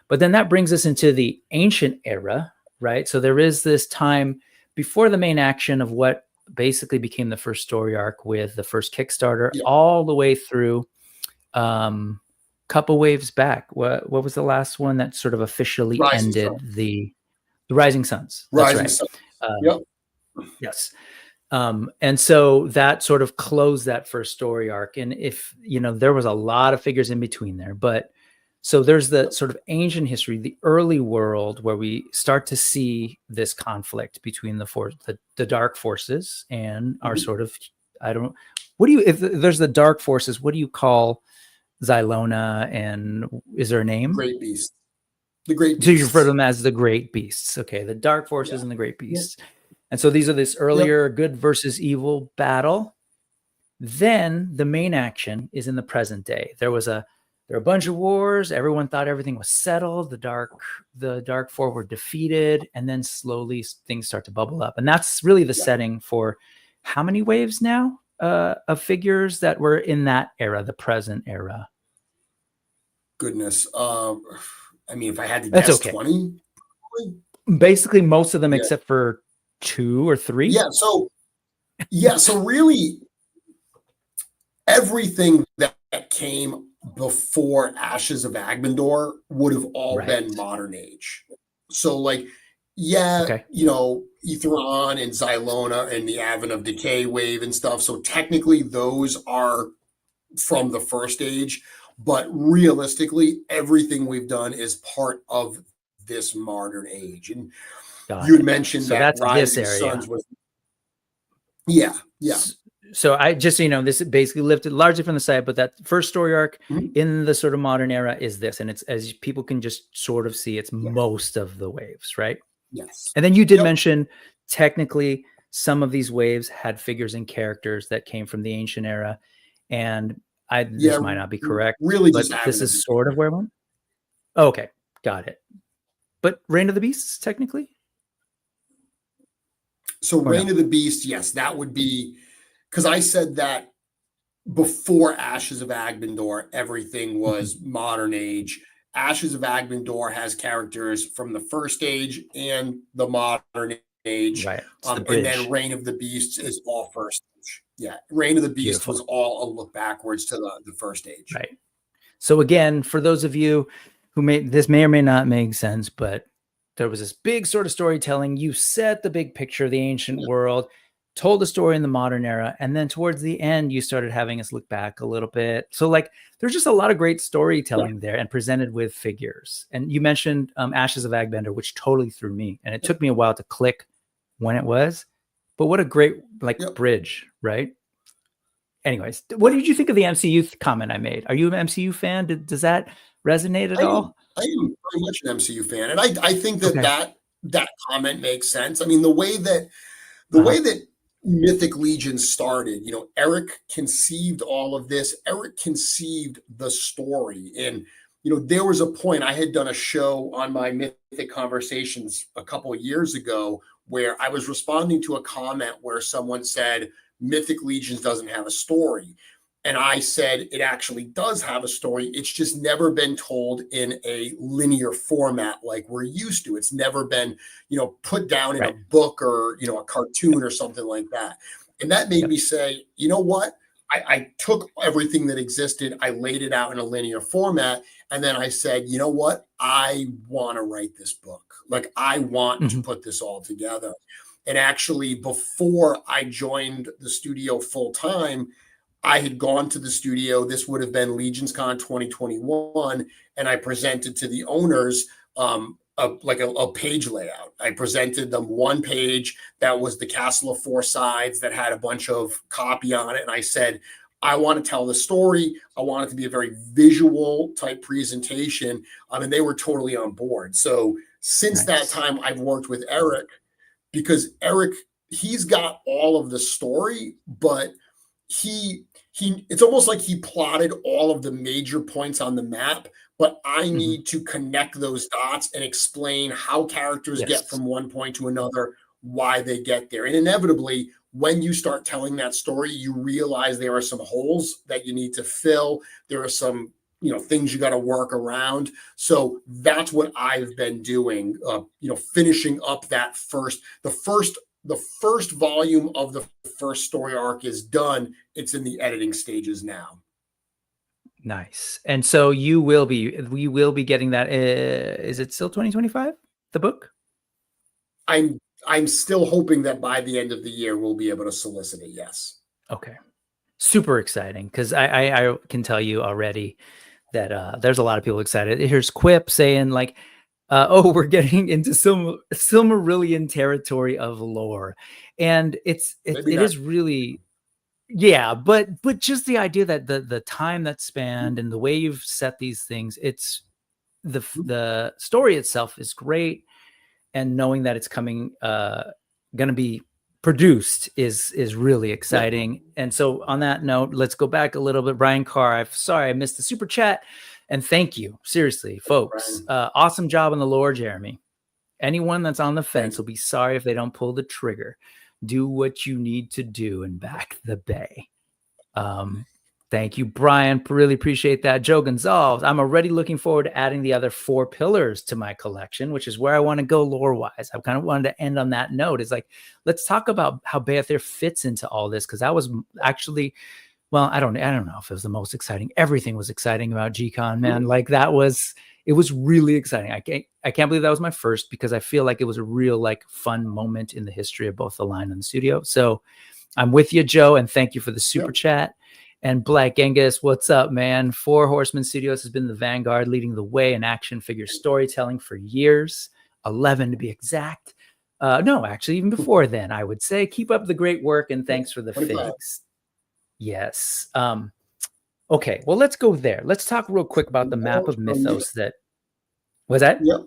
But then that brings us into the ancient era, right? So there is this time before the main action of what basically became the first story arc with the first Kickstarter, all the way through couple waves back. What was the last one that sort of officially ended the Rising Suns? That's Rising Suns. Yes. And so that sort of closed that first story arc. And if, there was a lot of figures in between there, but so there's the sort of ancient history, the early world where we start to see this conflict between the dark forces and our sort of, if there's the dark forces, what do you call Xylona, and is there a name? Great Beasts. The Great Beasts. So you refer to them as the Great Beasts. Okay. The dark forces and the Great Beasts. And so these are this earlier good versus evil battle. Then the main action is in the present day. There were a bunch of wars. Everyone thought everything was settled. The dark four were defeated, and then slowly things start to bubble up. And that's really the setting for how many waves now of figures that were in that era, the present era? Goodness. If I had to guess, 20. Basically most of them except for 2 or 3. So really everything that came before Ashes of Agbendor would have all been modern age. So Ythrun and Xylona and the Advent of Decay wave and stuff. So technically those are from the first age, but realistically everything we've done is part of this modern age. And you had mentioned that Rising Suns was So I just, this is basically lifted largely from the site, but that first story arc in the sort of modern era is this. And it's, as people can just sort of see, it's most of the waves, right? Yes. And then you did mention technically some of these waves had figures and characters that came from the ancient era. And this might not be correct, really, but this is sort of where one. Oh, okay. Got it. But Reign of the Beasts, technically? So Reign of the Beast, yes, that would be, because I said that before Ashes of Agbendor, everything was modern age. Ashes of Agbendor has characters from the first age and the modern age. Right. And then Reign of the Beasts is all first age. Yeah. Reign of the Beast was all a look backwards to the first age. Right. So again, for those of you who this may or may not make sense, but there was this big sort of storytelling. You set the big picture of the ancient world, told the story in the modern era, and then towards the end, you started having us look back a little bit. So there's just a lot of great storytelling there and presented with figures. And you mentioned Ashes of Agbendor, which totally threw me. And it took me a while to click when it was, but what a great bridge, right? Anyways, what did you think of the MCU comment I made? Are you an MCU fan? Does that resonate at all? I am very much an MCU fan. And I think that comment makes sense. I mean, the way that Mythic Legions started, Eric conceived all of this. Eric conceived the story. And, there was a point, I had done a show on my Mythic Conversations a couple of years ago where I was responding to a comment where someone said, Mythic Legions doesn't have a story. And I said, it actually does have a story. It's just never been told in a linear format like we're used to. It's never been, put down in a book or, a cartoon or something like that. And that made me say, you know what? I took everything that existed. I laid it out in a linear format. And then I said, you know what? I want to write this book. I want to put this all together. And actually, before I joined the studio full time, I had gone to the studio. This would have been LegionsCon 2021. And I presented to the owners a page layout. I presented them one page that was the Castle of Four Sides that had a bunch of copy on it. And I said, I want to tell the story. I want it to be a very visual type presentation. And they were totally on board. So since that time, I've worked with Eric, because Eric, he's got all of the story, but it's almost like he plotted all of the major points on the map, but I need to connect those dots and explain how characters get from one point to another, why they get there. And inevitably, when you start telling that story, you realize there are some holes that you need to fill. There are some, things you got to work around. So that's what I've been doing, finishing up the first volume of the first story arc is done. It's in the editing stages now. Nice. And so we will be getting that. Is it still 2025? The book? I'm still hoping that by the end of the year, we'll be able to solicit it. Yes. Okay. Super exciting. Cause I can tell you already that there's a lot of people excited. Here's Quip saying like, we're getting into some Silmarillion territory of lore. And it is really, yeah, but just the idea that the time that's spanned and the way you've set these things, it's the story itself is great. And knowing that it's coming, going to be produced is really exciting. And so on that note, let's go back a little bit. Brian Carr, sorry, I missed the super chat. And thank you. Seriously, folks. Awesome job on the lore, Jeremy. Anyone that's on the fence will be sorry if they don't pull the trigger. Do what you need to do and back the bay. Thank you, Brian. Really appreciate that. Joe Gonzalez, I'm already looking forward to adding the other 4 pillars to my collection, which is where I want to go lore-wise. I kind of wanted to end on that note. It's like, let's talk about how Beyithirr fits into all this, because that was actually, well, I don't know if it was the most exciting. Everything was exciting about G-Con, man. Like it was really exciting. I can't believe that was my first, because I feel like it was a real like fun moment in the history of both the line and the studio. So I'm with you, Joe, and thank you for the super chat. And Black Genghis, what's up, man? Four Horsemen Studios has been the vanguard, leading the way in action figure storytelling for years, 11 to be exact. No, actually, even before then, I would say. Keep up the great work, and thanks for the figs. Yes. Okay, well, let's go there. Let's talk real quick about the map of Mythos. That was that? Yep.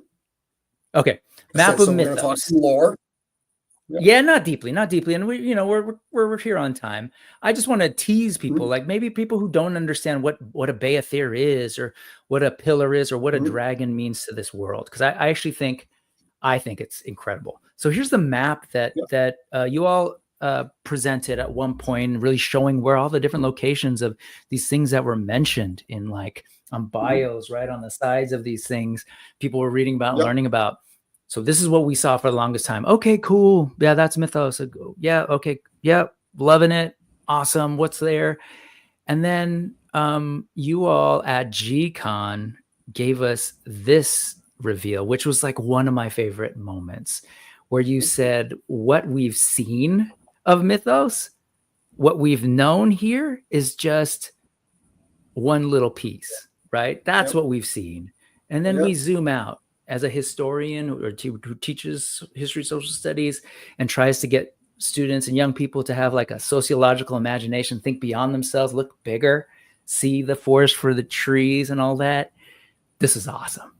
Okay, map of Mythos. Talk some lore. Yeah, not deeply. And we're here on time. I just want to tease people, like maybe people who don't understand what a Beyithirr is, or what a pillar is, or what a dragon means to this world. Because I actually think it's incredible. So here's the map that you all presented at one point, really showing where all the different locations of these things that were mentioned in like on bios, right on the sides of these things, people were reading about, learning about. So this is what we saw for the longest time. Okay, cool. Yeah, that's Mythos. Yeah, okay. Yeah, loving it. Awesome. What's there? And then you all at G-Con gave us this reveal, which was like one of my favorite moments, where you said what we've seen of Mythos, what we've known here is just one little piece, right? That's what we've seen. And then we zoom out. As a historian who teaches history, social studies, and tries to get students and young people to have like a sociological imagination, think beyond themselves, look bigger, see the forest for the trees and all that. This is awesome.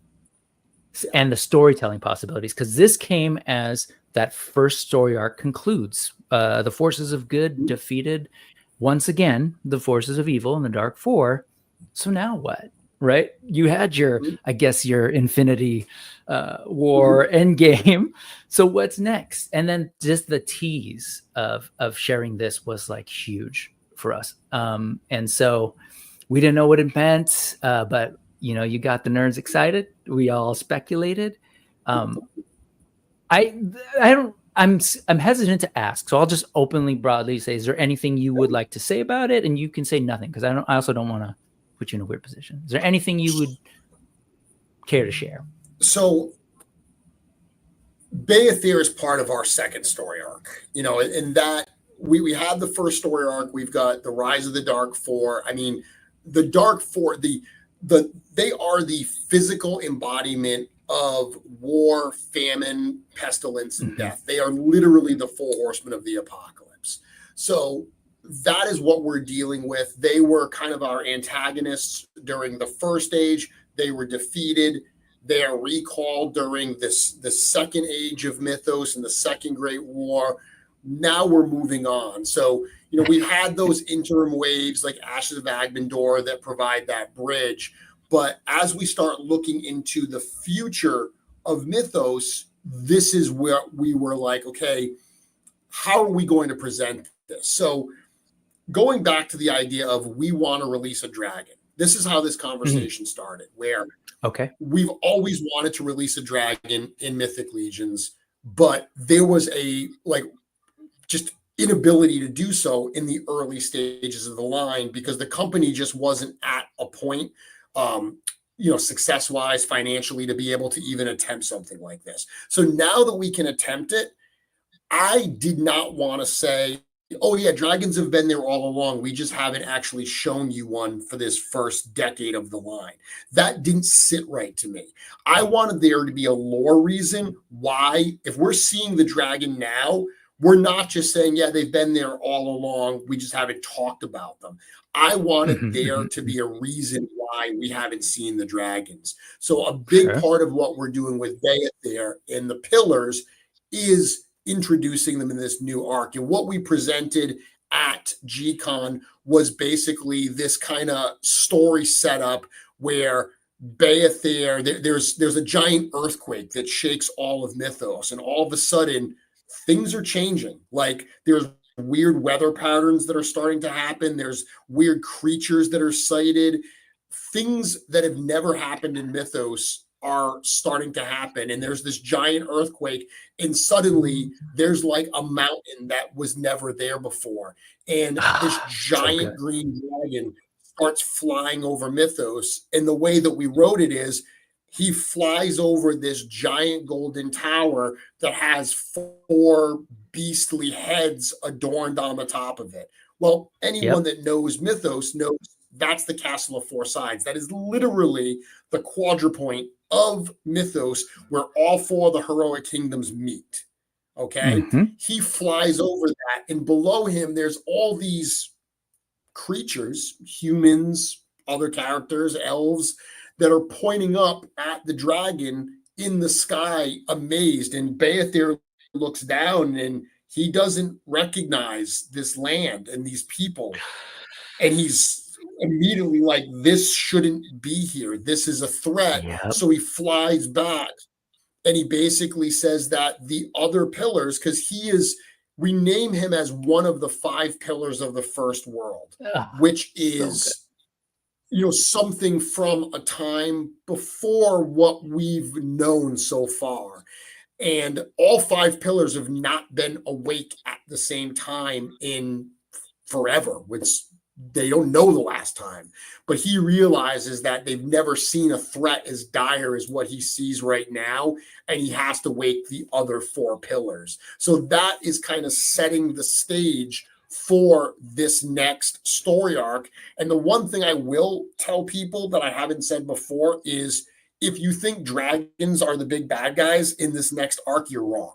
And the storytelling possibilities, because this came as that first story arc concludes. The forces of good defeated once again the forces of evil in the Dark Four. So now what? Right, you had your Infinity War Endgame. So what's next? And then just the tease of sharing this was like huge for us. And so we didn't know what it meant, but you got the nerds excited. We all speculated. I'm hesitant to ask, so I'll just openly, broadly say: is there anything you would like to say about it? And you can say nothing, because I also don't want to put you in a weird position. Is there anything you would care to share? So Beyithirr is part of our second story arc, in that we had the first story arc. We've got the Rise of the Dark Four. I mean, the Dark Four, they are the physical embodiment of war, famine, pestilence, and death. They are literally the Four Horsemen of the apocalypse. So that is what we're dealing with. They were kind of our antagonists during the first age. They were defeated. They are recalled during the second age of Mythos and the Second Great War. Now we're moving on. So, we had those interim waves like Ashes of Agbendor that provide that bridge. But as we start looking into the future of Mythos, this is where we were like, okay, how are we going to present this? So going back to the idea of we want to release a dragon. This is how this conversation started, where we've always wanted to release a dragon in Mythic Legions, but there was a just inability to do so in the early stages of the line because the company just wasn't at a point, success-wise, financially, to be able to even attempt something like this. So now that we can attempt it, I did not want to say, oh yeah, dragons have been there all along. We just haven't actually shown you one for this first decade of the line. That didn't sit right to me. I wanted there to be a lore reason why, if we're seeing the dragon now, we're not just saying, yeah, they've been there all along. We just haven't talked about them. I wanted there to be a reason why we haven't seen the dragons. So a big part of what we're doing with Beyithirr and the pillars is introducing them in this new arc. And what we presented at G-Con was basically this kind of story setup where Beyithirr, there's a giant earthquake that shakes all of Mythos, and all of a sudden things are changing. Like there's weird weather patterns that are starting to happen. There's weird creatures that are sighted. Things that have never happened in Mythos are starting to happen. And there's this giant earthquake, and suddenly there's like a mountain that was never there before. And this giant green dragon starts flying over Mythos. And the way that we wrote it is he flies over this giant golden tower that has 4 beastly heads adorned on the top of it. Well, anyone that knows Mythos knows that's the Castle of 4 Sides. That is literally the quadrupoint of Mythos where all 4 of the heroic kingdoms meet. Okay. He flies over that, and below him, there's all these creatures, humans, other characters, elves, that are pointing up at the dragon in the sky, amazed. And Beyithirr looks down and he doesn't recognize this land and these people. And he's immediately like, this shouldn't be here. This is a threat. So he flies back and he basically says that the other pillars, because we name him as one of the 5 pillars of the first world, which is something from a time before what we've known so far. And all 5 pillars have not been awake at the same time in forever, which they don't know the last time. But he realizes that they've never seen a threat as dire as what he sees right now, and he has to wake the other 4 pillars. So that is kind of setting the stage for this next story arc. And the one thing I will tell people that I haven't said before is, if you think dragons are the big bad guys in this next arc, you're wrong.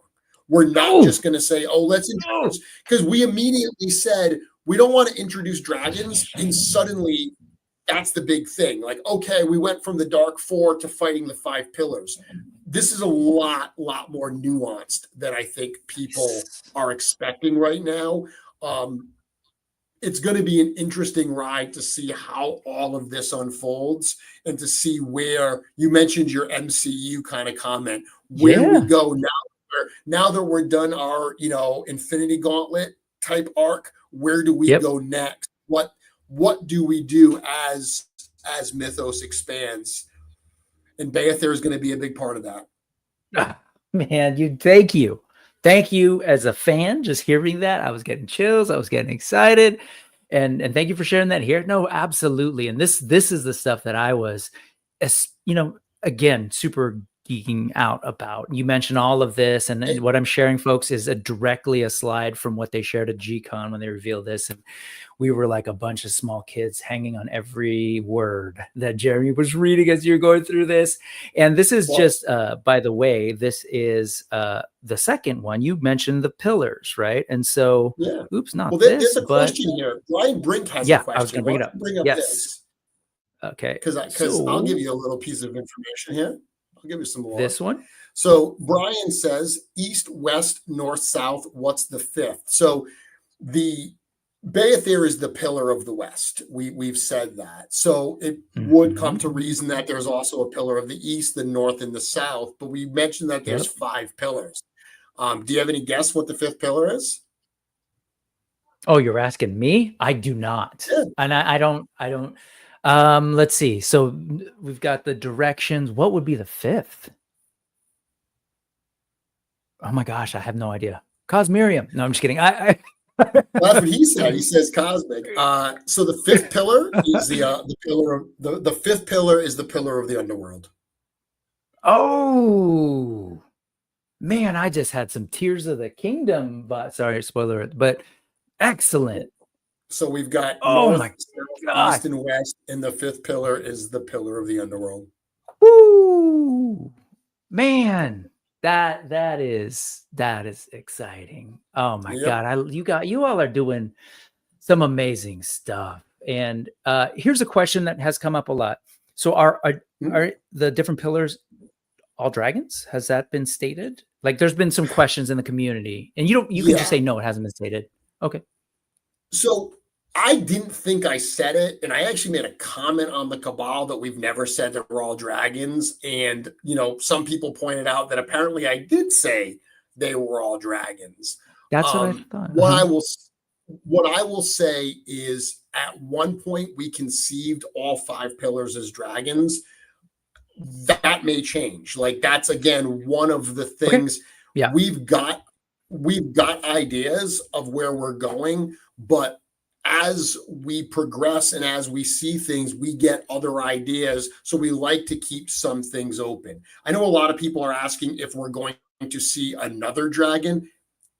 We're not just going to say, oh, let's introduce, because we immediately said we don't want to introduce dragons, and suddenly that's the big thing. Like, okay, we went from the Dark 4 to fighting the 5 pillars. This is a lot more nuanced than I think people are expecting right now. It's going to be an interesting ride to see how all of this unfolds and to see where you mentioned your MCU kind of comment, where we go now that we're done our, Infinity Gauntlet type arc. Where do we go next? What do we do as Mythos expands? And Beyithirr is going to be a big part of that. Man, thank you. Thank you as a fan. Just hearing that, I was getting chills. I was getting excited. And thank you for sharing that here. No, absolutely. And this is the stuff that I was, again, super geeking out about. You mentioned all of this, and what I'm sharing, folks, is directly a slide from what they shared at G-Con when they revealed this. And we were like a bunch of small kids hanging on every word that Jeremy was reading as you're going through this. And this is just, by the way, this is the second one. You mentioned the pillars, right? And so, oops, not there's a question here. Brian Brink has a question. I was going to bring it up. Bring up this. Okay. Because I'll give you a little piece of information here. I'll give you some more. This one? So Brian says east, west, north, south. What's the fifth? So the Beyithirr is the pillar of the west. We've said that. So it would come to reason that there's also a pillar of the east, the north, and the south. But we mentioned that there's 5 pillars. Do you have any guess what the 5th pillar is? Oh, you're asking me? I do not. And I don't. Let's see. So we've got the directions. What would be the 5th? Oh my gosh, I have no idea. Cosmerium. No, I'm just kidding. Well, that's what he said. He says cosmic. So the 5th pillar is the pillar of the 5th pillar is the pillar of the underworld. Oh man, I just had some Tears of the Kingdom. But sorry, spoiler. But excellent. So we've got north, south, east, and west, and the 5th pillar is the pillar of the underworld. Woo, man, that is exciting. Oh my God, you all are doing some amazing stuff. And here's a question that has come up a lot. So are the different pillars all dragons? Has that been stated? Like, there's been some questions in the community, and you can just say no, it hasn't been stated. Okay. So I didn't think I said it, and I actually made a comment on the Cabal that we've never said that we're all dragons. And some people pointed out that apparently I did say they were all dragons. That's what I thought. What I will say is, at one point we conceived all 5 pillars as dragons. That may change. Like, that's again one of the things. We've got ideas of where we're going, but as we progress and as we see things, we get other ideas. So we like to keep some things open. I know a lot of people are asking if we're going to see another dragon.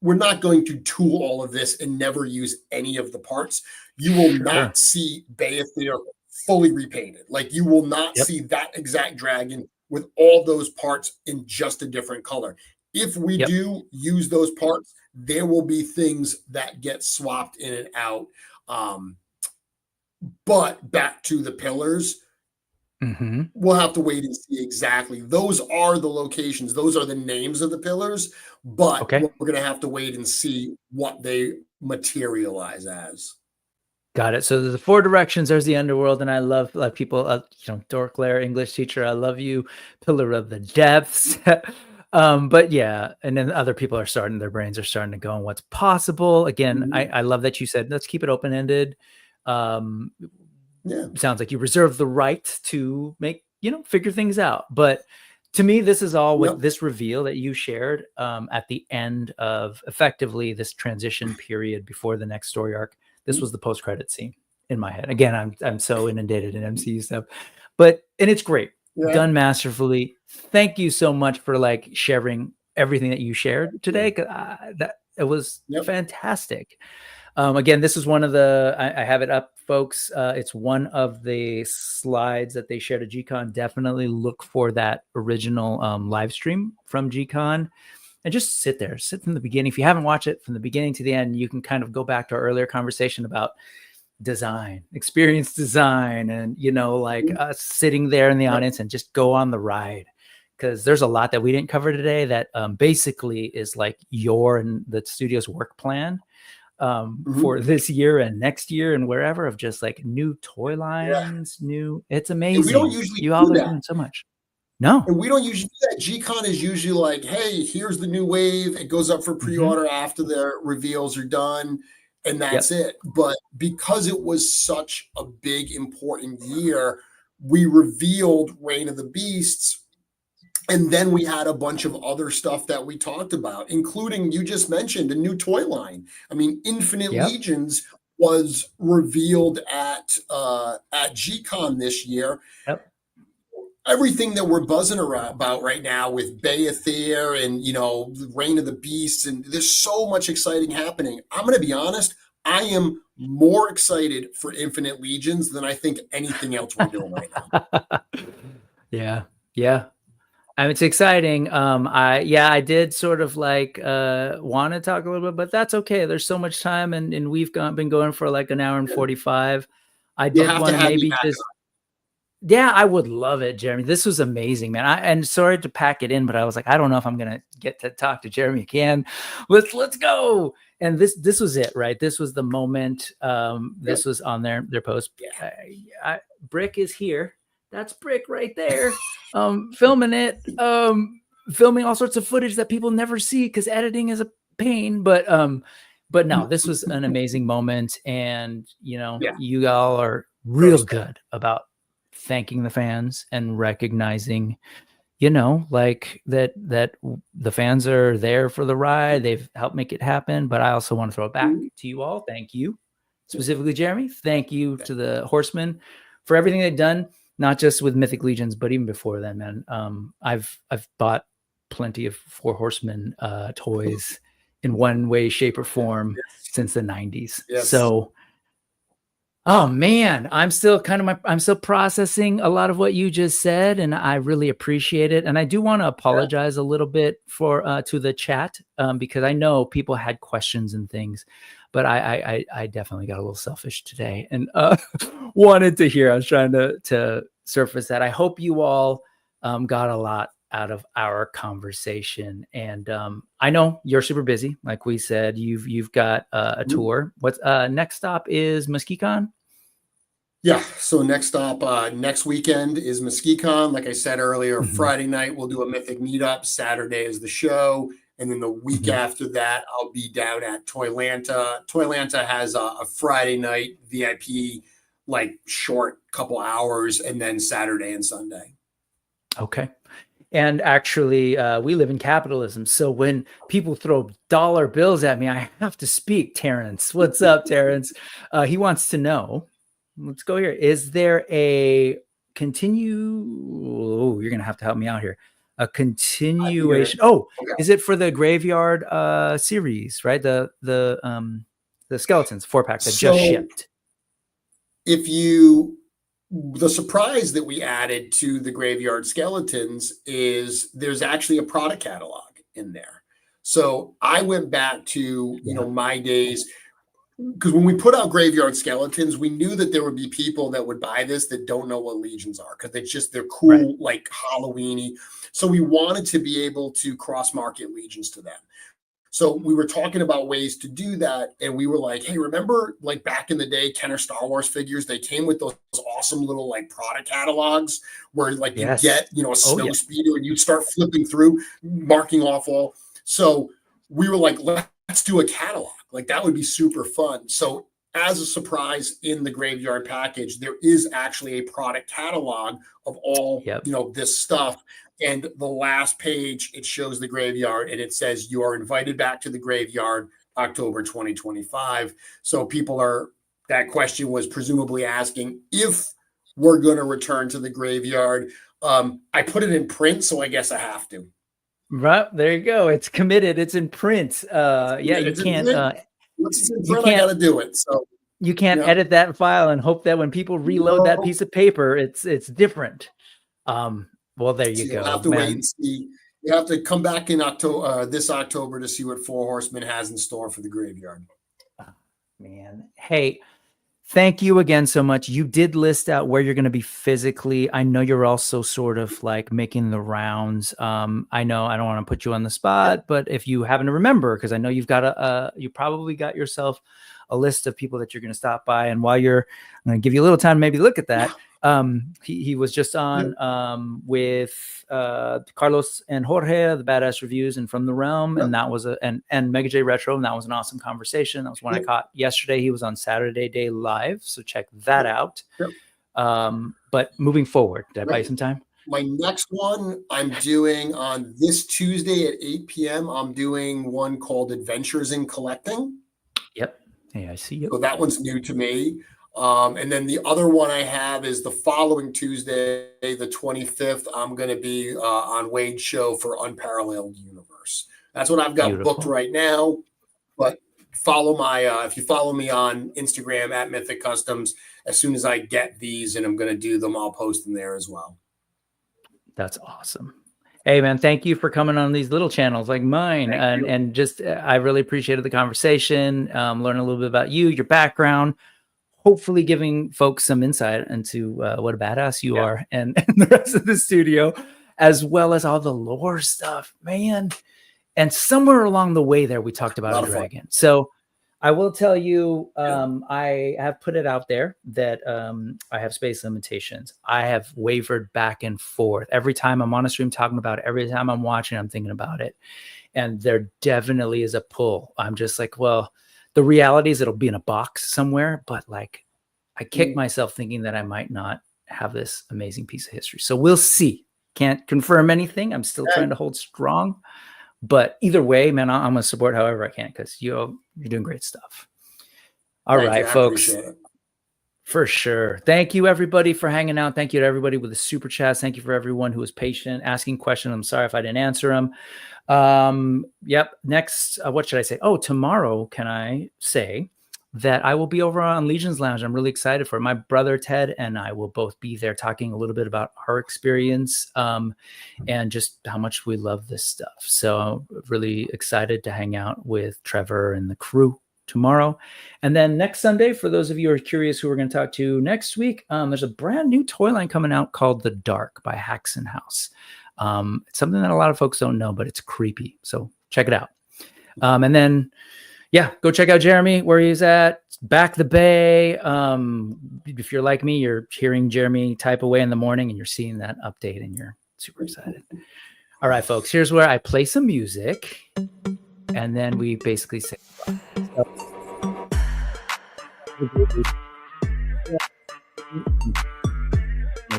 We're not going to tool all of this and never use any of the parts. You will not see Beyithirr fully repainted. Like, you will not see that exact dragon with all those parts in just a different color. If we do use those parts, there will be things that get swapped in and out. But back to the pillars, we'll have to wait and see exactly. Those are the locations. Those are the names of the pillars. But we're going to have to wait and see what they materialize as. Got it. So there's the 4 directions. There's the underworld, and I love people. Dorklair, English teacher, I love you. Pillar of the depths. But yeah, and then other people their brains are starting to go on what's possible. Again, I love that you said, let's keep it open-ended. Sounds like you reserve the right to make, figure things out. But to me, this is all with this reveal that you shared at the end of effectively this transition period before the next story arc. This was the post-credit scene in my head. Again, I'm so inundated in MCU stuff, and it's great. Done masterfully. Thank you so much for sharing everything that you shared today. It was fantastic. Again, this is one of I have it up, folks. It's one of the slides that they shared at G-Con. Definitely look for that original live stream from G-Con. And just sit from the beginning. If you haven't watched it from the beginning to the end, you can kind of go back to our earlier conversation about design, experience design, and us sitting there in the audience and just go on the ride, because there's a lot that we didn't cover today that basically is like your and the studio's work plan for this year and next year and wherever, of just new toy lines, it's amazing. And we don't usually you all are doing so much. No. And we don't usually do that. G-Con is usually like, hey, here's the new wave. It goes up for pre-order after the reveals are done. And that's it. But because it was such a big, important year, we revealed Reign of the Beasts. And then we had a bunch of other stuff that we talked about, including, you just mentioned, a new toy line. I mean, Infinite Legions was revealed at G-Con this year. everything that we're buzzing about right now with Beyithirr and, the Reign of the Beasts, and there's so much exciting happening. I'm going to be honest, I am more excited for Infinite Legions than I think anything else we're doing right now. Yeah. I mean, it's exciting. I did sort of like want to talk a little bit, but that's okay. There's so much time, and we've been going for like an hour and 45. I did want to maybe just. Yeah, I would love it, Jeremy. This was amazing, man. And sorry to pack it in, but I was like, I don't know if I'm gonna get to talk to Jeremy again. Let's go. And this was it, right? This was the moment. This was on their post. Brick is here. That's Brick right there. Filming it. Filming all sorts of footage that people never see because editing is a pain. But no, this was an amazing moment, and you all are real good about thanking the fans and recognizing, like that the fans are there for the ride. They've helped make it happen. But I also want to throw it back to you all. Thank you, specifically Jeremy. Thank you to the Horsemen for everything they've done, not just with Mythic Legions, but even before then, man. I've bought plenty of Four Horsemen toys in one way, shape, or form since the 90s. Yes. So oh man, I'm still processing a lot of what you just said, and I really appreciate it. And I do want to apologize a little bit for to the chat because I know people had questions and things, but I definitely got a little selfish today and wanted to hear. I was trying to surface that. I hope you all got a lot out of our conversation, and I know you're super busy. Like we said, you've got a tour. What's next stop is Muskecon? Yeah, so next stop next weekend is Muskecon. Like I said earlier, Friday night we'll do a Mythic meetup. Saturday is the show, and then the week after that I'll be down at Toylanta. Toylanta has a Friday night VIP, like short couple hours, and then Saturday and Sunday. Okay. And actually, we live in capitalism. So when people throw dollar bills at me, I have to speak. Terrence, what's up, Terrence? He wants to know, let's go here. Is there a you're going to have to help me out here. A continuation. Is it for the Graveyard series, right? The skeletons 4-pack that just shipped. The surprise that we added to the Graveyard Skeletons is there's actually a product catalog in there. So I went back to, my days, because when we put out Graveyard Skeletons, we knew that there would be people that would buy this that don't know what Legions are because they're cool, like Halloween-y. So we wanted to be able to cross-market Legions to them. So we were talking about ways to do that, and we were like, hey, remember like back in the day, Kenner Star Wars figures, they came with those awesome little like product catalogs where like you get, a snow speeder and you start flipping through, marking off all. So we were like, let's do a catalog. Like that would be super fun. So as a surprise in the Graveyard package, there is actually a product catalog of all, this stuff. And the last page, it shows the Graveyard and it says you are invited back to the Graveyard October 2025. So that question was presumably asking if we're going to return to the Graveyard. I put it in print, so I guess I have to. Right. There you go. It's committed. It's in print. You can't. Once it's in print, I got to do it. So you can't edit that file and hope that when people reload that piece of paper, it's different. Well, there you go. You'll have to wait and see. You have to come back in October, this October, to see what Four Horsemen has in store for the Graveyard. Man, hey, thank you again so much. You did list out where you're going to be physically. I know you're also sort of like making the rounds. I know I don't want to put you on the spot, but if you happen to remember, because I know you've got you probably got yourself a list of people that you're going to stop by. And while I'm going to give you a little time, maybe look at that. He was just on with Carlos and Jorge, the Badass Reviews and From the Realm, and that was and Mega J Retro, and that was an awesome conversation. That was one I caught yesterday. He was on Saturday Day Live, so check that out. But moving forward, did I buy you some time? My next one I'm doing on this Tuesday at 8 p.m. I'm doing one called Adventures in Collecting. Yep. Hey, I see you. So that one's new to me. And then the other one I have is the following Tuesday, the 25th. I'm going to be on Wade's show for Unparalleled Universe. That's what I've got booked right now. But follow my if you follow me on Instagram at Mythic Customs, as soon as I get these and I'm going to do them, I'll post them there as well. That's awesome. Hey man, thank you for coming on these little channels like mine, and just I really appreciated the conversation, learning a little bit about you, your background, hopefully giving folks some insight into what a badass you are, and the rest of the studio, as well as all the lore stuff, man. And somewhere along the way there, we talked about a dragon. So I will tell you, I have put it out there that I have space limitations. I have wavered back and forth. Every time I'm on a stream talking about it, every time I'm watching, I'm thinking about it. And there definitely is a pull. I'm just like, well, the reality is it'll be in a box somewhere. But like, I kick myself thinking that I might not have this amazing piece of history. So we'll see. Can't confirm anything. I'm still trying to hold strong. But either way, man, I'm going to support however I can, because you're doing great stuff. All right, folks. For sure. Thank you, everybody, for hanging out. Thank you to everybody with the super chats. Thank you for everyone who was patient, asking questions. I'm sorry if I didn't answer them. Yep. Next, what should I say? Oh, tomorrow, can I say that I will be over on Legions Lounge. I'm really excited for it. My brother Ted and I will both be there talking a little bit about our experience and just how much we love this stuff. So I'm really excited to hang out with Trevor and the crew tomorrow. And then next Sunday, for those of you who are curious who we're going to talk to next week, there's a brand new toy line coming out called The Dark by Haxon House. It's something that a lot of folks don't know, but it's creepy. So check it out. And then yeah, go check out Jeremy where he's at. Back the Bay. If you're like me, you're hearing Jeremy type away in the morning and you're seeing that update and you're super excited. All right, folks, here's where I play some music and then we basically say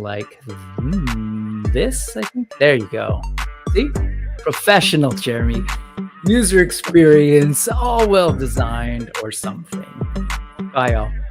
like this, I think. There you go. See? Professional, Jeremy. User experience, all well designed or something. Bye, y'all.